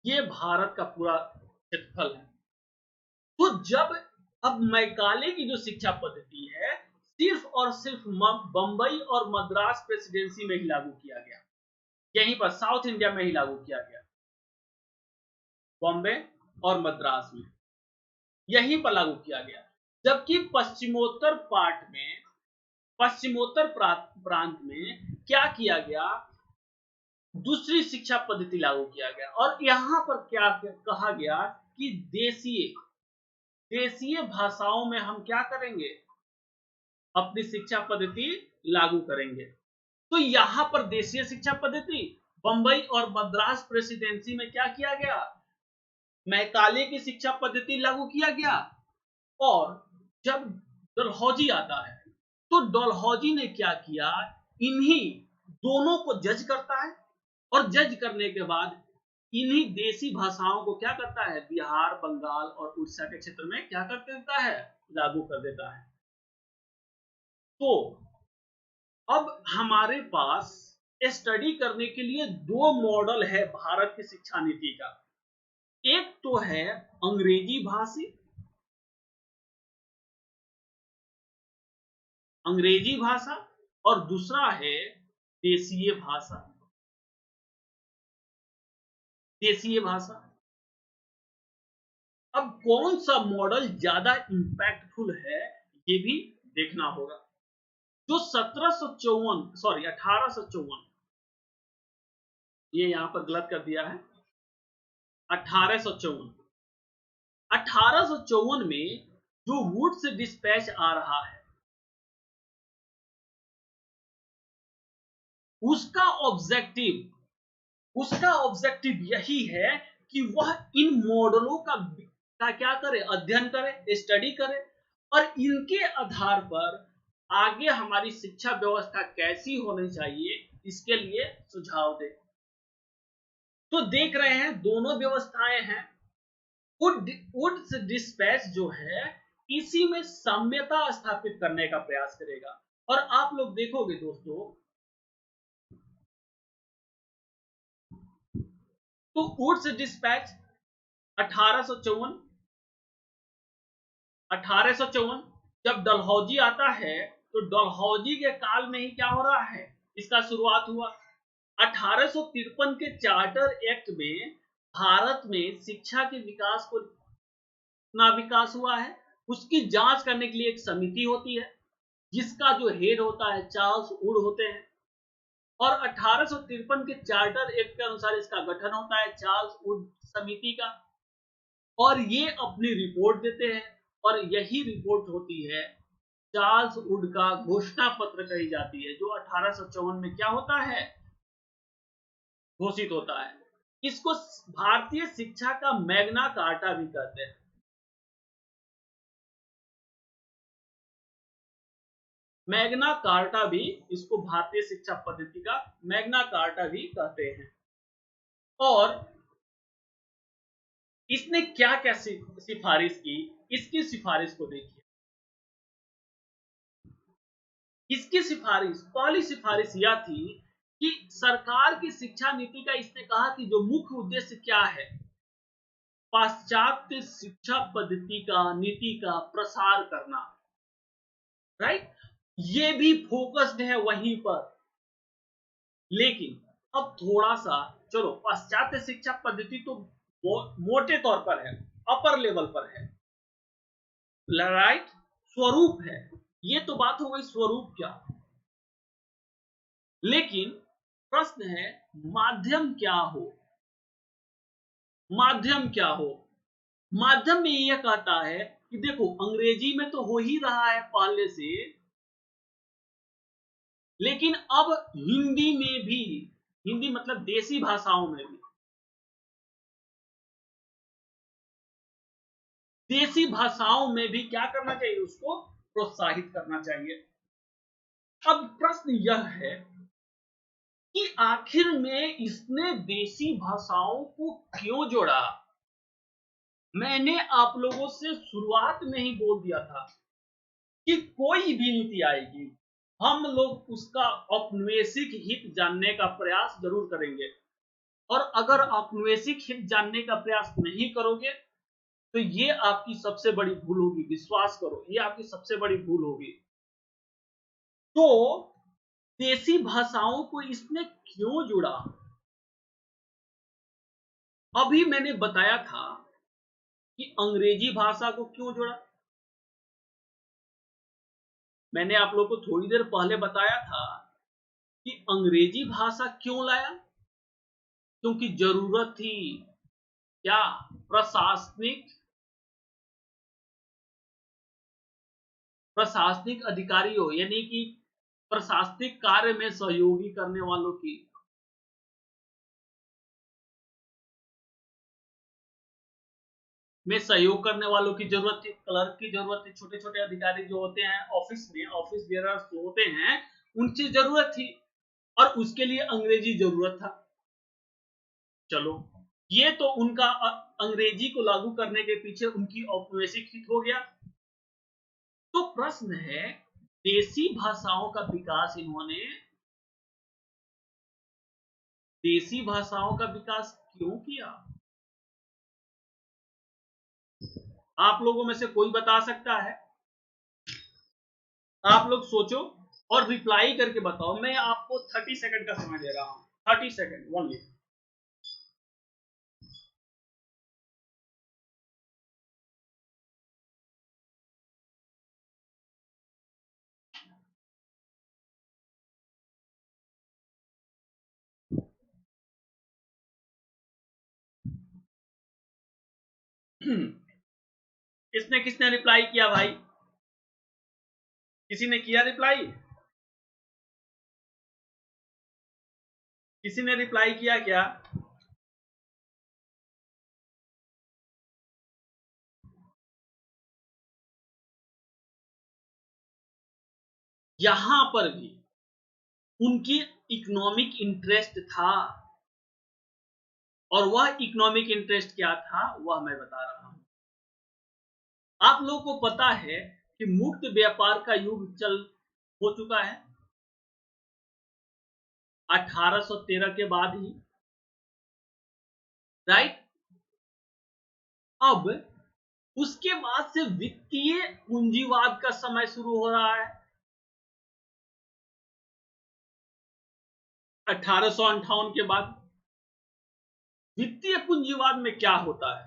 ये भारत का पूरा क्षेत्रफल है। तो जब अब मैकाले की जो शिक्षा पद्धति है, सिर्फ और सिर्फ बंबई और मद्रास प्रेसिडेंसी में ही लागू किया गया, यहीं पर साउथ इंडिया में ही लागू किया गया, बॉम्बे और मद्रास में यहीं पर लागू किया गया। जबकि पश्चिमोत्तर प्रांत में क्या किया गया, दूसरी शिक्षा पद्धति लागू किया गया। और यहां पर क्या कहा गया कि देशीय देशीय भाषाओं में हम क्या करेंगे, अपनी शिक्षा पद्धति लागू करेंगे। तो यहां पर देशीय शिक्षा पद्धति, बंबई और मद्रास प्रेसिडेंसी में क्या किया गया, मैकाले की शिक्षा पद्धति लागू किया गया। और जब डलहौजी आता है, तो डलहौजी ने क्या किया, इन्हीं दोनों को जज करता है, और जज करने के बाद इन्हीं देसी भाषाओं को क्या करता है, बिहार, बंगाल और उड़ीसा के क्षेत्र में क्या कर देता है, लागू कर देता है। तो अब हमारे पास स्टडी करने के लिए 2 मॉडल है भारत की शिक्षा नीति का। एक तो है अंग्रेजी भाषा, और दूसरा है देशीय भाषा। देशीय भाषा, अब कौन सा मॉडल ज्यादा इंपैक्टफुल है, ये भी देखना होगा। जो 1754 सॉरी 1854 ये यहाँ पर गलत कर दिया है। 1854। 1854 में जो वुड्स डिस्पैच आ रहा है, उसका ऑब्जेक्टिव यही है कि वह इन मॉडलों का क्या करे, अध्ययन करे, स्टडी करे, और इनके आधार पर आगे हमारी शिक्षा व्यवस्था कैसी होनी चाहिए, इसके लिए सुझाव दे। तो देख रहे हैं दोनों व्यवस्थाएं हैं। वुड्स डिस्पैच जो है इसी में साम्यता स्थापित करने का प्रयास करेगा। और आप लोग देखोगे दोस्तों, तो वुड्स डिस्पैच 1854 जब डलहौजी आता है, तो डलहौजी के काल में ही क्या हो रहा है, इसका शुरुआत हुआ। 1853 के चार्टर एक्ट में भारत में शिक्षा के विकास को कितना विकास हुआ है, उसकी जांच करने के लिए एक समिति होती है, जिसका जो हेड होता है चार्ल्स वुड होते हैं। और 1853 के चार्टर एक्ट के अनुसार इसका गठन होता है चार्ल्स वुड समिति का, और ये अपनी रिपोर्ट देते हैं, और यही रिपोर्ट होती है चार्ल्स वुड का घोषणा पत्र कही जाती है, जो 1854 में क्या होता है, घोषित होता है। इसको भारतीय शिक्षा का मैग्ना कार्टा भी कहते हैं। मैग्ना कार्टा भी, इसको भारतीय शिक्षा पद्धति का मैग्ना कार्टा भी कहते हैं। और इसने क्या क्या सिफारिश की, इसकी सिफारिश को देखिए। इसकी सिफारिश, पहली सिफारिश यह थी कि सरकार की शिक्षा नीति का इसने कहा कि जो मुख्य उद्देश्य क्या है, पाश्चात्य शिक्षा पद्धति का, नीति का प्रसार करना, राइट। ये भी फोकस्ड है वहीं पर। लेकिन अब थोड़ा सा, चलो पाश्चात्य शिक्षा पद्धति तो मोटे तौर पर है, अपर लेवल पर है, राइट, स्वरूप है, ये तो बात हो गई स्वरूप क्या। लेकिन प्रश्न है माध्यम क्या हो, माध्यम क्या हो। माध्यम में यह कहता है कि देखो अंग्रेजी में तो हो ही रहा है पहले से, लेकिन अब हिंदी में भी, हिंदी मतलब देसी भाषाओं में भी, देसी भाषाओं में भी क्या करना चाहिए, उसको प्रोत्साहित करना चाहिए। अब प्रश्न यह है कि आखिर में इसने देसी भाषाओं को क्यों जोड़ा। मैंने आप लोगों से शुरुआत में ही बोल दिया था कि कोई भी नीति आएगी, हम लोग उसका औपनिवेशिक हित जानने का प्रयास जरूर करेंगे। और अगर औपनिवेशिक हित जानने का प्रयास नहीं करोगे तो ये आपकी सबसे बड़ी भूल होगी, विश्वास करो, ये आपकी सबसे बड़ी भूल होगी। तो देसी भाषाओं को इसने क्यों जुड़ा, अभी मैंने बताया था कि अंग्रेजी भाषा को क्यों जोड़ा। मैंने आप लोगों को थोड़ी देर पहले बताया था कि अंग्रेजी भाषा क्यों लाया, क्योंकि जरूरत थी क्या, प्रशासनिक प्रशासनिक अधिकारियों, यानी कि प्रशासनिक कार्य में सहयोगी करने वालों की, में सहयोग करने वालों की जरूरत थी, क्लर्क की जरूरत थी, छोटे छोटे अधिकारी जो होते हैं ऑफिस में, ऑफिस बेयरर्स जो होते हैं, उनकी जरूरत थी, और उसके लिए अंग्रेजी जरूरत था। चलो ये तो उनका अंग्रेजी को लागू करने के पीछे उनकी औपनिवेशिक हित हो गया। तो प्रश्न है देसी भाषाओं का विकास इन्होंने, देसी भाषाओं का विकास क्यों किया। आप लोगों में से कोई बता सकता है, आप लोग सोचो और रिप्लाई करके बताओ। मैं आपको 30 सेकंड का समय दे रहा हूं, 30 सेकंड ओनली। किसने किसने रिप्लाई किया भाई? किसी ने किया रिप्लाई? किसी ने रिप्लाई किया क्या? यहां पर भी उनकी इकोनॉमिक इंटरेस्ट था, और वह इकोनॉमिक इंटरेस्ट क्या था वह मैं बता रहा हूं। आप लोगों को पता है कि मुक्त व्यापार का युग हो चुका है 1813 के बाद ही, राइट। अब उसके बाद से वित्तीय पूंजीवाद का समय शुरू हो रहा है 1858 के बाद। वित्तीय पूंजीवाद में क्या होता है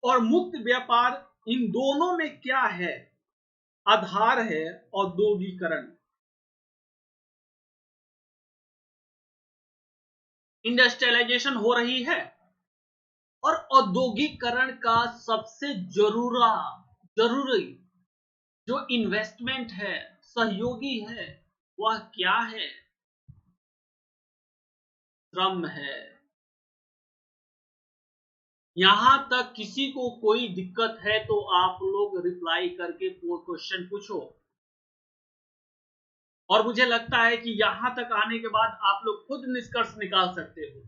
और मुक्त व्यापार, इन दोनों में क्या है? आधार है औद्योगिकरण, इंडस्ट्रियलाइजेशन हो रही है, और औद्योगिकरण का सबसे जरूरी जो इन्वेस्टमेंट है, सहयोगी है, वह क्या है? श्रम है। यहां तक किसी को कोई दिक्कत है तो आप लोग रिप्लाई करके क्वेश्चन पूछो, और मुझे लगता है कि यहां तक आने के बाद आप लोग खुद निष्कर्ष निकाल सकते हो।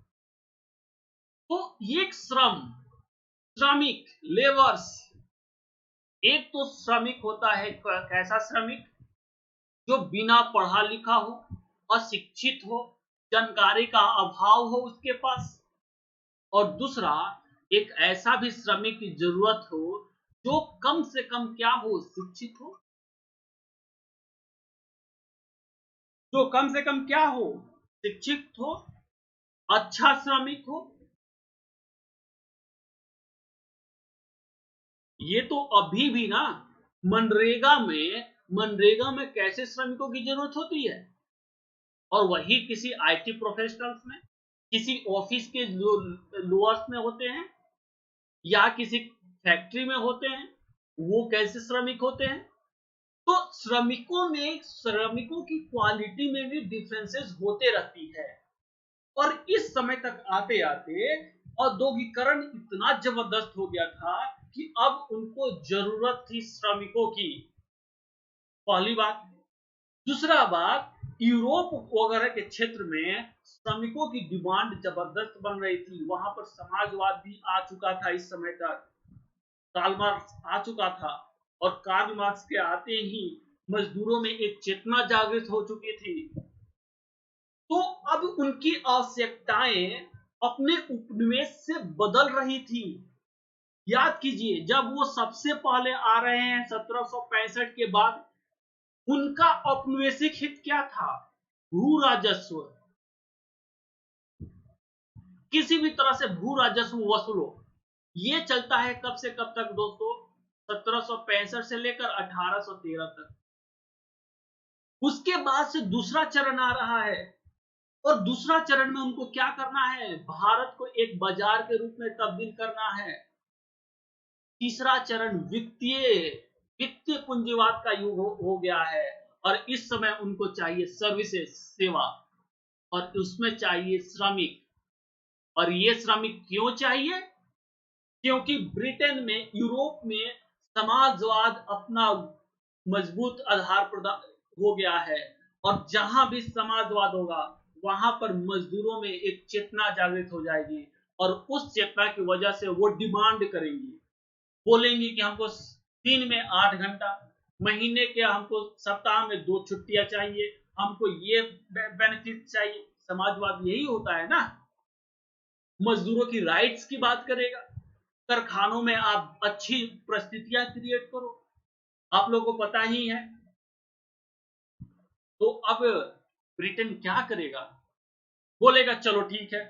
तो ये श्रमिक, लेबर्स, एक तो श्रमिक होता है कैसा श्रमिक? जो बिना पढ़ा लिखा हो, अशिक्षित हो, जानकारी का अभाव हो उसके पास। और दूसरा, एक ऐसा भी श्रमिक की जरूरत हो जो कम से कम क्या हो? शिक्षित हो। जो कम से कम क्या हो? शिक्षित हो, अच्छा श्रमिक हो। ये तो अभी भी ना मनरेगा में कैसे श्रमिकों की जरूरत होती है, और वही किसी आईटी प्रोफेशनल्स में, किसी ऑफिस के लोअर्स में होते हैं, या किसी फैक्ट्री में होते हैं, वो कैसे श्रमिक होते हैं? तो श्रमिकों की क्वालिटी में भी डिफरेंसेस होते रहती है। और इस समय तक आते आते औद्योगिकरण इतना जबरदस्त हो गया था कि अब उनको जरूरत थी श्रमिकों की, पहली बात। दूसरा बात, यूरोप वगैरह के क्षेत्र में श्रमिकों की डिमांड जबरदस्त बन रही थी। वहां पर समाजवाद भी आ चुका था इस समय तक, कार्ल मार्क्स आ चुका था, और कार्ल मार्क्स के आते ही मजदूरों में एक चेतना जागृत हो चुकी थी। तो अब उनकी आवश्यकताएं अपने उपनिवेश से बदल रही थी। याद कीजिए, जब वो सबसे पहले आ रहे हैं 1765 के बाद, उनका औपनिवेशिक हित क्या था? भू राजस्व, किसी भी तरह से भू राजस्व वसूलो। ये चलता है कब से कब तक दोस्तों? 1765 से लेकर 1813 तक। उसके बाद से दूसरा चरण आ रहा है, और दूसरा चरण में उनको क्या करना है? भारत को एक बाजार के रूप में तब्दील करना है। तीसरा चरण वित्तीय पूंजीवाद का युग हो गया है, और इस समय उनको चाहिए सर्विसेज, सेवा, और उसमें चाहिए श्रमिक। और ये श्रमिक क्यों चाहिए? क्योंकि ब्रिटेन में, यूरोप में समाजवाद अपना मजबूत आधार प्रदान हो गया है, और जहां भी समाजवाद होगा वहां पर मजदूरों में एक चेतना जागृत हो जाएगी, और उस चेतना की वजह से वो डिमांड करेंगी, बोलेंगी कि हमको दिन में 8 घंटा, महीने के हमको सप्ताह में 2 छुट्टियां चाहिए, हमको ये बेनिफिट चाहिए। समाजवाद यही होता है ना। मजदूरों की राइट्स की बात करेगा, कारखानों में आप अच्छी परिस्थितियां क्रिएट करो, आप लोगों को पता ही है। तो अब ब्रिटेन क्या करेगा? बोलेगा चलो ठीक है,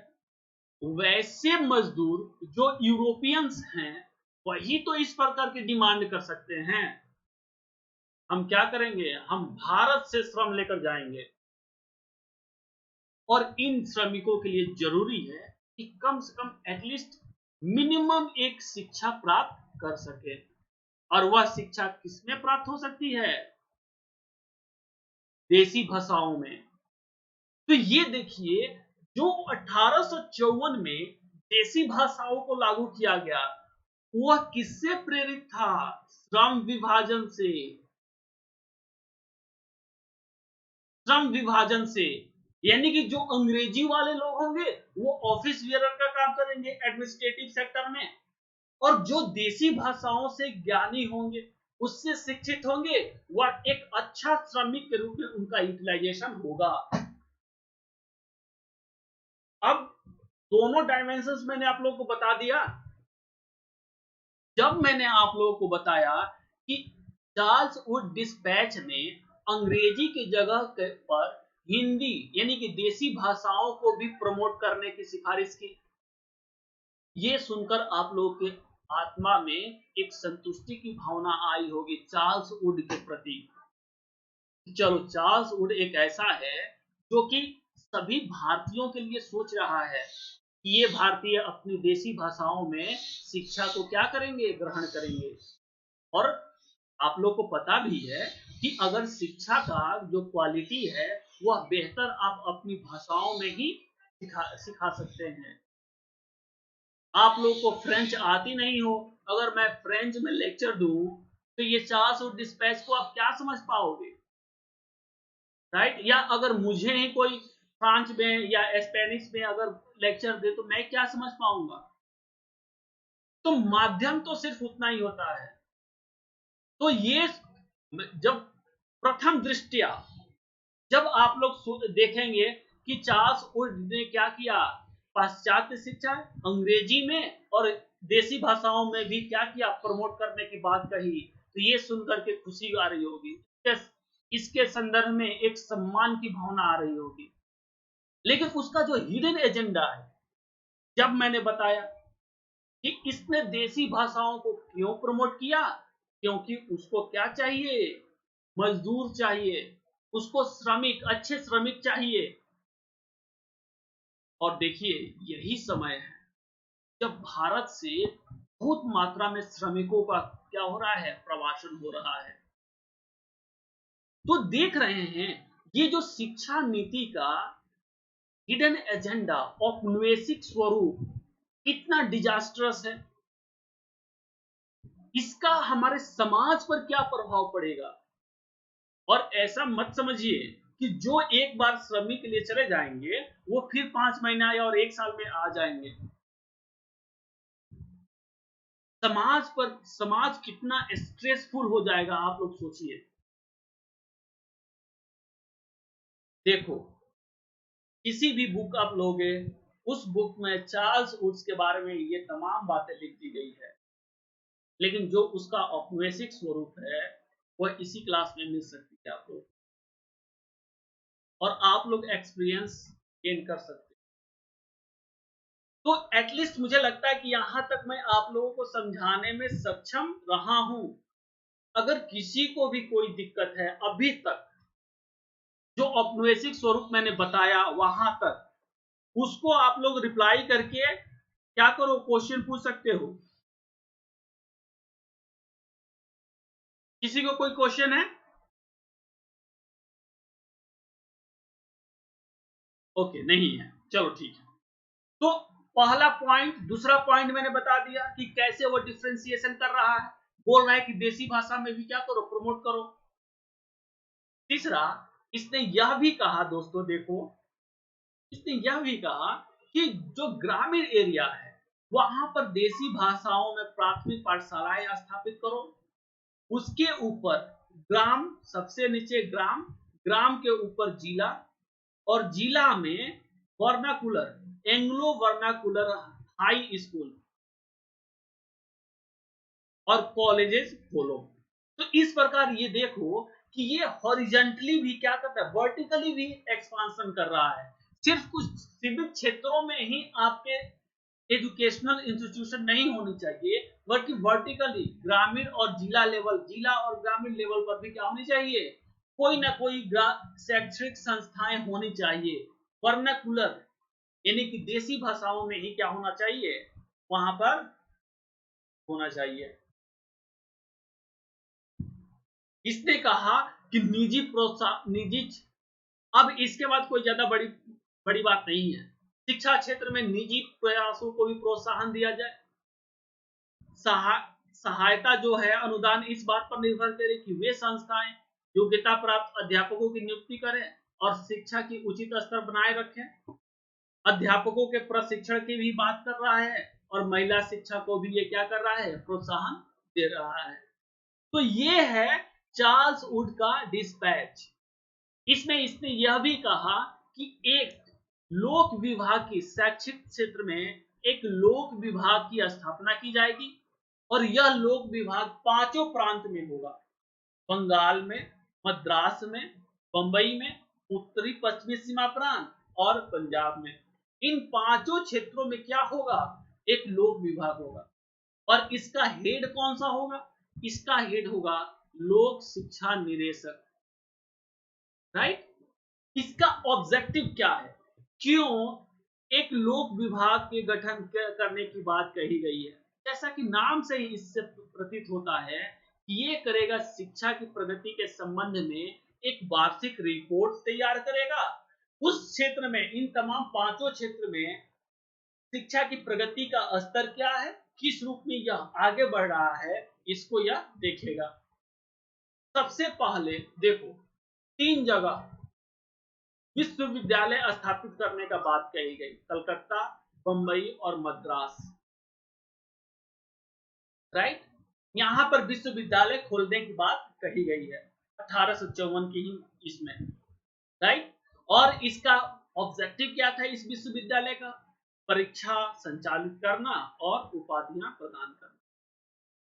वैसे मजदूर जो यूरोपियंस हैं वही तो इस प्रकार की डिमांड कर सकते हैं। हम क्या करेंगे? हम भारत से श्रम लेकर जाएंगे, और इन श्रमिकों के लिए जरूरी है कि कम से कम एटलीस्ट मिनिमम एक शिक्षा प्राप्त कर सके। और वह शिक्षा किसमें प्राप्त हो सकती है? देसी भाषाओं में। तो ये देखिए, जो 1854 में देसी भाषाओं को लागू किया गया, वह किससे प्रेरित था? श्रम विभाजन से। श्रम विभाजन से, यानी कि जो अंग्रेजी वाले लोग होंगे वो ऑफिस वेयर का काम करेंगे एडमिनिस्ट्रेटिव सेक्टर में, और जो देसी भाषाओं से ज्ञानी होंगे, उससे शिक्षित होंगे, वह एक अच्छा श्रमिक के रूप में उनका यूटिलाइजेशन होगा। अब दोनों डायमेंशंस मैंने आप लोगों को बता दिया। जब मैंने आप लोगों को बताया कि चार्ल्स वुड डिस्पैच ने अंग्रेजी की जगह पर हिंदी यानी कि देसी भाषाओं को भी प्रमोट करने की सिफारिश की, ये सुनकर आप लोगों के आत्मा में एक संतुष्टि की भावना आई होगी चार्ल्स वुड के प्रति। चलो, चार्ल्स वुड एक ऐसा है जो कि सभी भारतीयों के लिए सोच रहा है कि ये भारतीय अपनी देसी भाषाओं में शिक्षा को क्या करेंगे, ग्रहण करेंगे। और आप लोग को पता भी है कि अगर शिक्षा का जो क्वालिटी है वह बेहतर आप अपनी भाषाओं में ही सिखा सकते हैं। आप लोग को फ्रेंच आती नहीं हो, अगर मैं फ्रेंच में लेक्चर दूं तो ये चार्ल्स वुड डिस्पैच को आप क्या समझ पाओगे? राइट? या अगर मुझे ही कोई फ्रांस में या स्पेनिश में अगर लेक्चर दे तो मैं क्या समझ पाऊंगा? तो माध्यम तो सिर्फ उतना ही होता है। तो ये जब प्रथम दृष्टया जब आप लोग देखेंगे कि चार्ल्स वुड ने क्या किया, पाश्चात्य शिक्षा अंग्रेजी में और देसी भाषाओं में भी क्या किया, प्रमोट करने की बात कही, तो ये सुनकर के खुशी आ रही होगी, इसके संदर्भ में एक सम्मान की भावना आ रही होगी। लेकिन उसका जो हिडन एजेंडा है, जब मैंने बताया कि इसने देसी भाषाओं को क्यों प्रमोट किया, क्योंकि उसको क्या चाहिए, मजदूर चाहिए, उसको श्रमिक, अच्छे श्रमिक चाहिए। और देखिए, यही समय है जब भारत से बहुत मात्रा में श्रमिकों का क्या हो रहा है, प्रवासन हो रहा है। तो देख रहे हैं ये जो शिक्षा नीति का हिडन एजेंडा, औपनिवेशिक स्वरूप कितना डिजास्टरस है, इसका हमारे समाज पर क्या प्रभाव पड़ेगा। और ऐसा मत समझिए कि जो एक बार श्रमिक के लिए चले जाएंगे वो फिर 5 महीना या और 1 साल में आ जाएंगे। समाज कितना स्ट्रेसफुल हो जाएगा, आप लोग सोचिए। देखो, किसी भी बुक आप लोगे, उस बुक में चार्ल्स वुड्स के बारे में ये तमाम बातें लिख दी गई है, लेकिन जो उसका औपनिवेशिक स्वरूप है वह इसी क्लास में मिल सकती है आप लोग, और आप लोग एक्सपीरियंस गेन कर सकते हैं। तो एटलीस्ट मुझे लगता है कि यहां तक मैं आप लोगों को समझाने में सक्षम रहा हूं। अगर किसी को भी कोई दिक्कत है अभी तक, जो औपनिवेशिक स्वरूप मैंने बताया वहां तक, उसको आप लोग रिप्लाई करके क्या करो, क्वेश्चन पूछ सकते हो। किसी को कोई क्वेश्चन है? ओके, नहीं है, चलो ठीक है। तो पहला पॉइंट, दूसरा पॉइंट मैंने बता दिया कि कैसे वो डिफरेंशिएशन कर रहा है, बोल रहा है कि देसी भाषा में भी क्या करो, प्रमोट करो। तीसरा, इसने यह भी कहा दोस्तों, देखो, इसने यह भी कहा कि जो ग्रामीण एरिया है वहां पर देसी भाषाओं में प्राथमिक पाठशालाएं स्थापित करो, उसके ऊपर ग्राम, सबसे नीचे ग्राम, ग्राम के ऊपर जिला, और जिला में vernacular, Anglo vernacular high school और कॉलेजेस खोलो। तो इस प्रकार ये देखो कि ये हॉरिजेंटली भी क्या करता है, वर्टिकली भी एक्सपांशन कर रहा है। सिर्फ कुछ सीमित क्षेत्रों में ही आपके एजुकेशनल इंस्टीट्यूशन नहीं होनी चाहिए, बल्कि वर्टिकली ग्रामीण और जिला लेवल, जिला और ग्रामीण लेवल पर भी क्या होनी चाहिए, कोई ना कोई शैक्षणिक संस्थाएं होनी चाहिए। वर्नाकुलर यानी कि देसी भाषाओं में ही क्या होना चाहिए, वहां पर होना चाहिए। इसने कहा कि निजी, अब इसके बाद कोई ज्यादा बड़ी बड़ी बात नहीं है। शिक्षा क्षेत्र में निजी प्रयासों को भी प्रोत्साहन दिया जाए। सहायता जो है, अनुदान इस बात पर निर्भर करे कि वे संस्थाएं योग्यता प्राप्त अध्यापकों की नियुक्ति करें और शिक्षा की उचित स्तर बनाए रखें। अध्यापकों के प्रशिक्षण की भी बात कर रहा है और महिला शिक्षा को भी ये क्या कर रहा है, प्रोत्साहन दे रहा है। तो ये है चार्ल्स वुड का डिस्पैच। इसमें इसने यह भी कहा कि एक लोक विभाग की, शैक्षिक क्षेत्र में एक लोक विभाग की स्थापना की जाएगी और यह लोक विभाग 5 प्रांत में होगा। बंगाल में, मद्रास में, बंबई में, उत्तरी पश्चिमी सीमा प्रांत और पंजाब में। इन 5 क्षेत्रों में क्या होगा, एक लोक विभाग होगा। और इसका हेड कौन सा होगा, इसका हेड होगा लोक शिक्षा निदेशक। राइट। इसका ऑब्जेक्टिव क्या है, क्यों एक लोक विभाग के गठन करने की बात कही गई है? जैसा कि नाम से ही इससे प्रतीत होता है कि ये करेगा शिक्षा की प्रगति के संबंध में एक वार्षिक रिपोर्ट तैयार करेगा। उस क्षेत्र में, इन तमाम 5 क्षेत्र में शिक्षा की प्रगति का स्तर क्या है, किस रूप में यह आगे बढ़ रहा है, इसको यह देखेगा। सबसे पहले देखो, 3 जगह विश्वविद्यालय स्थापित करने का बात कही गई, कलकत्ता, बंबई और मद्रास। राइट। यहां पर विश्वविद्यालय खोलने की बात कही गई है 1854 की इसमें। राइट। और इसका ऑब्जेक्टिव क्या था इस विश्वविद्यालय का, परीक्षा संचालित करना और उपाधियां प्रदान करना।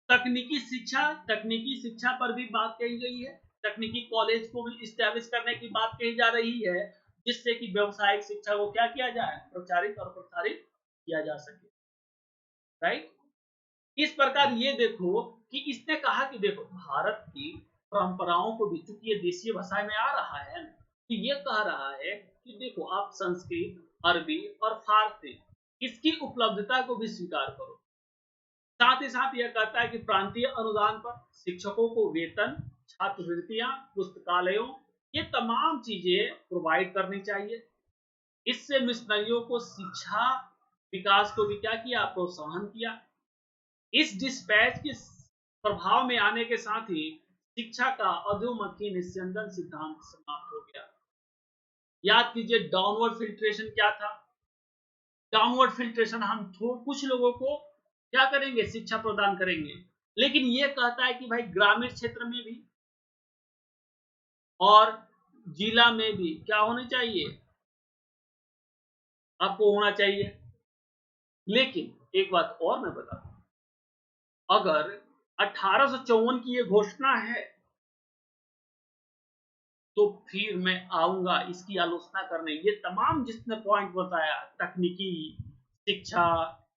तकनीकी शिक्षा पर भी बात कही गई है। तकनीकी कॉलेज को भी इस्टेब्लिश करने की बात कही जा रही है, जिससे कि व्यावसायिक शिक्षा को क्या किया जाए, प्रचारित और प्रसारित किया जा सके। राइट। इस प्रकार ये देखो कि इसने कहा कि देखो, भारत की परंपराओं को भी, चूंकि ये देशीय भाषा में आ रहा है, तो ये कह रहा है कि देखो, आप संस्कृत, अरबी और फारसी, इसकी उपलब्धता को भी स्वीकार करो। साथ ही साथ यह कहता है कि प्रांतीय अनुदान पर शिक्षकों को वेतन, छात्रवृत्तियां, पुस्तकालयों, ये तमाम चीजें प्रोवाइड करनी चाहिए। इससे मिशनरियों को शिक्षा विकास को भी क्या किया, प्रोत्साहन किया। इस डिस्पैच के प्रभाव में आने के साथ ही शिक्षा का अधोमुखी निस्यंदन सिद्धांत समाप्त हो गया। याद कीजिए, डाउनवर्ड फिल्ट्रेशन क्या था। डाउनवर्ड फिल्ट्रेशन, हम कुछ लोगों को क्या करेंगे, शिक्षा प्रदान करेंगे, लेकिन यह कहता है कि भाई ग्रामीण क्षेत्र में भी और जिला में भी क्या होनी चाहिए, आपको होना चाहिए। लेकिन एक बात और मैं बता दूं, अगर 1854 की यह घोषणा है, तो फिर मैं आऊंगा इसकी आलोचना करने। ये तमाम जिसने पॉइंट बताया, तकनीकी शिक्षा,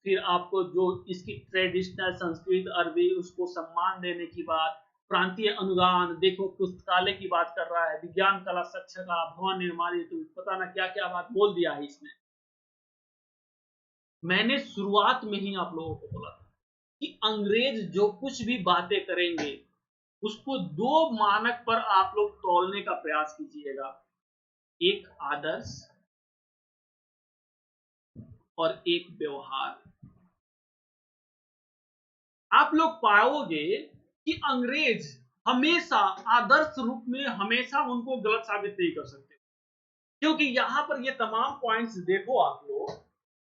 फिर आपको जो इसकी ट्रेडिशनल संस्कृत, अरबी, उसको सम्मान देने की बात, प्रांतीय अनुदान, देखो पुस्तकालय की बात कर रहा है, विज्ञान कला शिक्षा का भवन निर्माण, तो पता ना क्या क्या बात बोल दिया है इसने। मैंने शुरुआत में ही आप लोगों को बोला था कि अंग्रेज जो कुछ भी बातें करेंगे, उसको 2 मानक पर आप लोग तौलने का प्रयास कीजिएगा, एक आदर्श और एक व्यवहार। आप लोग पाओगे कि अंग्रेज हमेशा आदर्श रूप में हमेशा उनको गलत साबित नहीं कर सकते, क्योंकि यहां पर ये तमाम पॉइंट्स देखो आप लोग,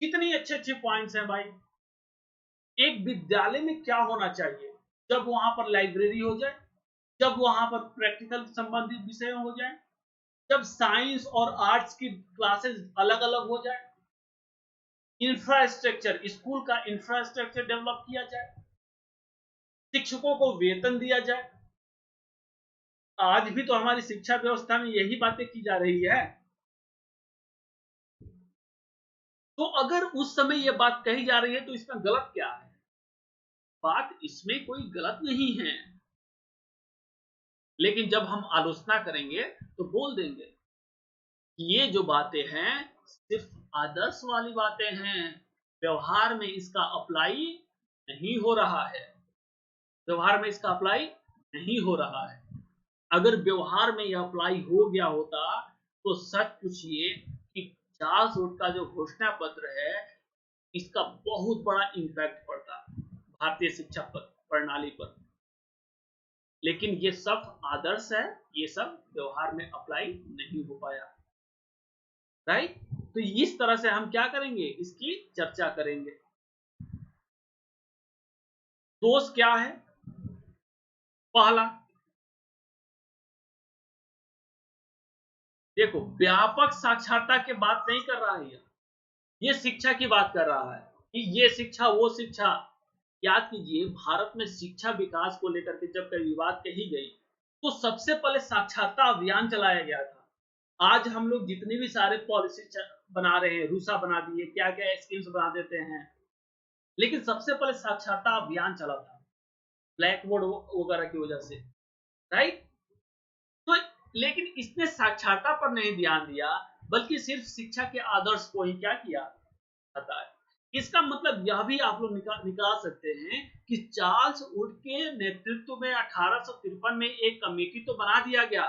कितनी अच्छे अच्छे पॉइंट्स हैं भाई। एक विद्यालय में क्या होना चाहिए, जब वहां पर लाइब्रेरी हो जाए, जब वहां पर प्रैक्टिकल संबंधित विषय हो जाए, जब साइंस और आर्ट्स की क्लासेस अलग अलग हो जाए, इंफ्रास्ट्रक्चर, स्कूल का इंफ्रास्ट्रक्चर डेवलप किया जाए, शिक्षकों को वेतन दिया जाए। आज भी तो हमारी शिक्षा व्यवस्था में यही बातें की जा रही है। तो अगर उस समय यह बात कही जा रही है, तो इसमें गलत क्या है? बात इसमें कोई गलत नहीं है, लेकिन जब हम आलोचना करेंगे तो बोल देंगे कि ये जो बातें हैं सिर्फ आदर्श वाली बातें हैं, व्यवहार में इसका अप्लाई नहीं हो रहा है, व्यवहार में इसका अप्लाई नहीं हो रहा है। अगर व्यवहार में यह अप्लाई हो गया होता तो सच पूछिए कि चार्ल्स वुड का जो घोषणा पत्र है इसका बहुत बड़ा इम्पैक्ट पड़ता भारतीय शिक्षा प्रणाली पर। लेकिन ये सब आदर्श है, ये सब व्यवहार में अप्लाई नहीं हो पाया, राइट। तो इस तरह से हम क्या करेंगे, इसकी चर्चा करेंगे। दोष क्या है? पहला, देखो व्यापक साक्षरता की बात नहीं कर रहा है, ये शिक्षा की बात कर रहा है कि ये शिक्षा वो शिक्षा। याद कीजिए भारत में शिक्षा विकास को लेकर के जब कभी बात कही गई तो सबसे पहले साक्षरता अभियान चलाया गया था। आज हम लोग जितने भी सारे पॉलिसी बना रहे हैं, रूसा बना दिए, क्या क्या स्कीम्स बना देते हैं, लेकिन सबसे पहले साक्षरता अभियान चला था ब्लैक बोर्ड वगैरह की वजह से, राइट। तो लेकिन इसने साक्षरता पर नहीं ध्यान दिया बल्कि सिर्फ शिक्षा के आदर्श को ही क्या किया, बताया। इसका मतलब यह भी आप लोग निकाल सकते हैं कि चार्ल्स वुड के नेतृत्व में 1853 में एक कमेटी तो बना दिया गया,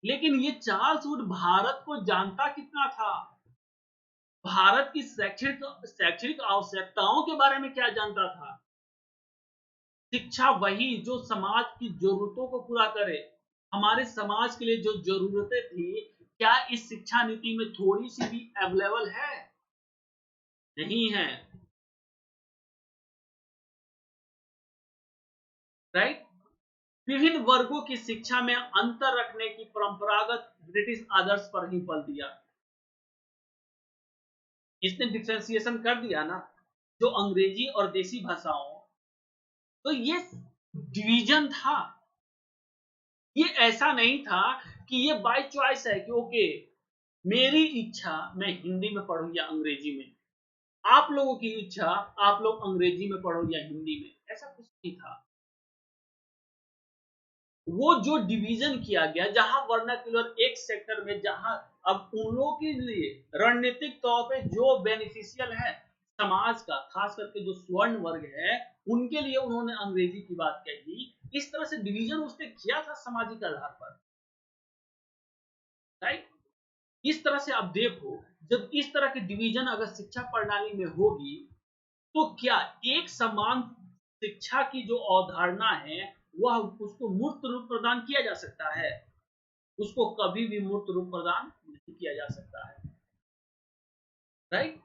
लेकिन ये चार्ल्स वुड भारत को जानता कितना था, भारत की शैक्षणिक आवश्यकताओं के बारे में क्या जानता था। शिक्षा वही जो समाज की जरूरतों को पूरा करे। हमारे समाज के लिए जो जरूरतें थी, क्या इस शिक्षा नीति में थोड़ी सी भी अवेलेबल है? नहीं है, राइट। विभिन्न वर्गों की शिक्षा में अंतर रखने की परंपरागत ब्रिटिश आदर्श पर ही बल दिया। इसने डिफरेंशिएशन कर दिया ना, जो अंग्रेजी और देसी भाषाओं, तो ये डिवीजन था। ये ऐसा नहीं था कि ये बाय चॉइस है कि ओके मेरी इच्छा मैं हिंदी में पढ़ूं या अंग्रेजी में, आप लोगों की इच्छा आप लोग अंग्रेजी में पढ़ो या हिंदी में, ऐसा कुछ नहीं था। वो जो डिवीजन किया गया, जहां वर्नाक्युलर एक सेक्टर में, जहां अब उन लोगों के लिए रणनीतिक तौर पे जो बेनिफिशियल है समाज का, खास करके जो स्वर्ण वर्ग है उनके लिए उन्होंने अंग्रेजी की बात कही। इस तरह से डिवीजन उसने किया था सामाजिक आधार पर, राइट। इस तरह से आप देखो, जब इस तरह की डिवीजन अगर शिक्षा प्रणाली में होगी तो क्या एक समान शिक्षा की जो अवधारणा है वह उसको मूर्त रूप प्रदान किया जा सकता है? उसको कभी भी मूर्त रूप प्रदान नहीं किया जा सकता है, राइट।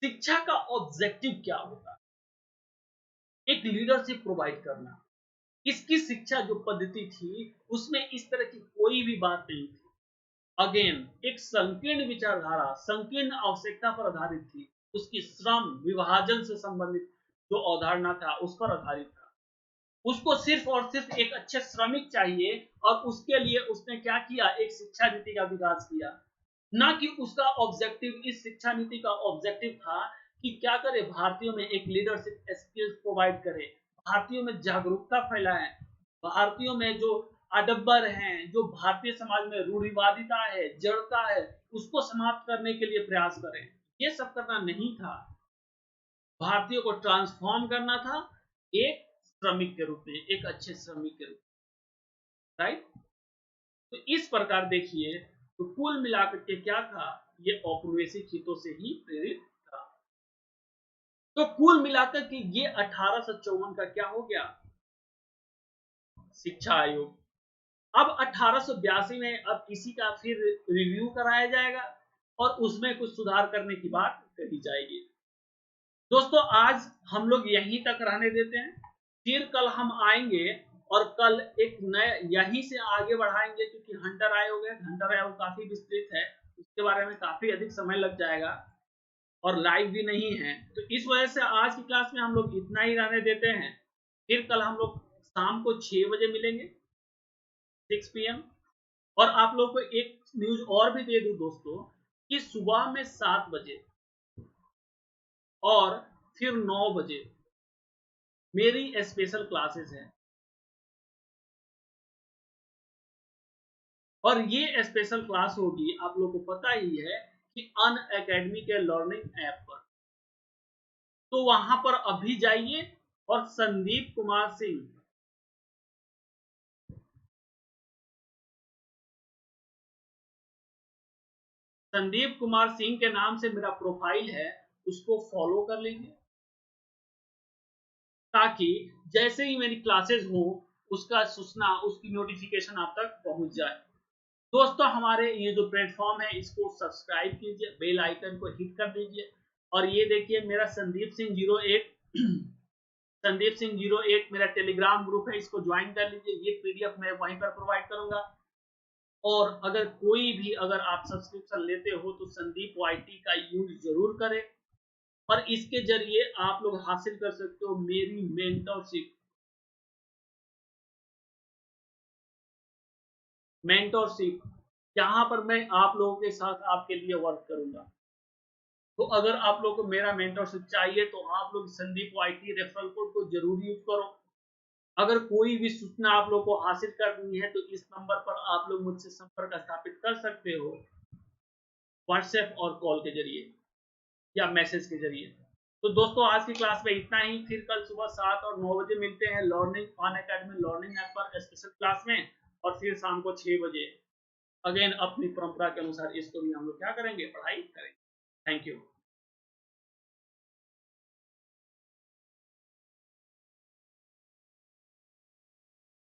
शिक्षा का ऑब्जेक्टिव क्या होता है? एक लीडरशिप प्रोवाइड करना। इसकी शिक्षा जो पद्धति थी उसमें इस तरह की कोई भी बात नहीं थी। अगेन एक संकीर्ण विचारधारा, संकीर्ण आवश्यकता पर आधारित थी। उसकी श्रम विभाजन से संबंधित जो अवधारणा था उस पर आधारित था। उसको सिर्फ और सिर्फ एक अच्छे श्रमिक चाहिए और उसके लिए उसने क्या किया, एक शिक्षा नीति का विकास किया। ना कि उसका ऑब्जेक्टिव, इस शिक्षा नीति का ऑब्जेक्टिव था कि क्या करे, भारतीयों में एक लीडरशिप स्किल्स प्रोवाइड करे, भारतीयों में जागरूकता फैलाए, भारतीयों में जो अडब्बर हैं, जो भारतीय समाज में रूढ़िवादिता है, जड़ता है, उसको समाप्त करने के लिए प्रयास करें। ये सब करना नहीं था, भारतीयों को ट्रांसफॉर्म करना था एक श्रमिक के रूप में, एक अच्छे श्रमिक के रूप में, राइट। तो इस प्रकार देखिए, तो कुल मिलाकर के क्या था, ये औपनिवेशिक हितों से ही प्रेरित था। तो कुल मिलाकर के ये 1854 का क्या हो गया, शिक्षा आयोग। अब 1882 में अब इसी का फिर रिव्यू कराया जाएगा और उसमें कुछ सुधार करने की बात कही जाएगी। दोस्तों आज हम लोग यहीं तक रहने देते हैं, फिर कल हम आएंगे और कल एक नए यहीं से आगे बढ़ाएंगे, क्योंकि हंटर आयोग है, हंटर आयोग काफी विस्तृत है, उसके बारे में काफी अधिक समय लग जाएगा और लाइव भी नहीं है। तो इस वजह से आज की क्लास में हम लोग इतना ही रहने देते हैं। फिर कल हम लोग शाम को 6 बजे मिलेंगे, 6 PM। और आप लोग को एक न्यूज और भी दे दूं दोस्तों कि सुबह में 7 बजे और फिर 9 बजे मेरी स्पेशल क्लासेस हैं। और ये स्पेशल क्लास होगी, आप लोग को पता ही है कि अन अकेडमी के लर्निंग ऐप पर, तो वहां पर अभी जाइए और संदीप कुमार सिंह, संदीप कुमार सिंह के नाम से मेरा प्रोफाइल है, उसको फॉलो कर लीजिए, ताकि जैसे ही मेरी क्लासेस हो उसका सूचना, उसकी नोटिफिकेशन आप तक पहुंच जाए। दोस्तों, हमारे ये जो प्लेटफॉर्म है इसको सब्सक्राइब कीजिए, बेल आइकन को हिट कर दीजिए, और ये देखिए मेरा संदीप सिंह 08 संदीप सिंह 08 मेरा टेलीग्राम ग्रुप है, इसको ज्वाइन कर लीजिए। ये पीडीएफ मैं वहीं पर प्रोवाइड करूंगा। और अगर कोई भी, अगर आप सब्सक्रिप्शन लेते हो तो संदीप वाईटी का यूज जरूर करें, और इसके जरिए आप लोग हासिल कर सकते हो मेरी मेंटोरशिप, जहां पर मैं आप लोगों के साथ आपके लिए वर्क करूंगा। तो अगर आप लोग को मेरा मेंटरशिप चाहिए तो आप लोग संदीप वाईटी रेफरल कोड को जरूर यूज करो। अगर कोई भी सूचना आप लोग को हासिल करनी है तो इस नंबर पर आप लोग मुझसे संपर्क स्थापित कर सकते हो, व्हाट्सएप और कॉल के जरिए या मैसेज के जरिए। तो दोस्तों, आज की क्लास में इतना ही। फिर कल सुबह 7 और 9 बजे मिलते हैं लर्निंग अन अकेडमी लर्निंग ऐप पर स्पेशल क्लास में, और फिर शाम को 6 बजे अगेन अपनी परंपरा के अनुसार इसको भी हम लोग क्या करेंगे, पढ़ाई करेंगे। Thank you.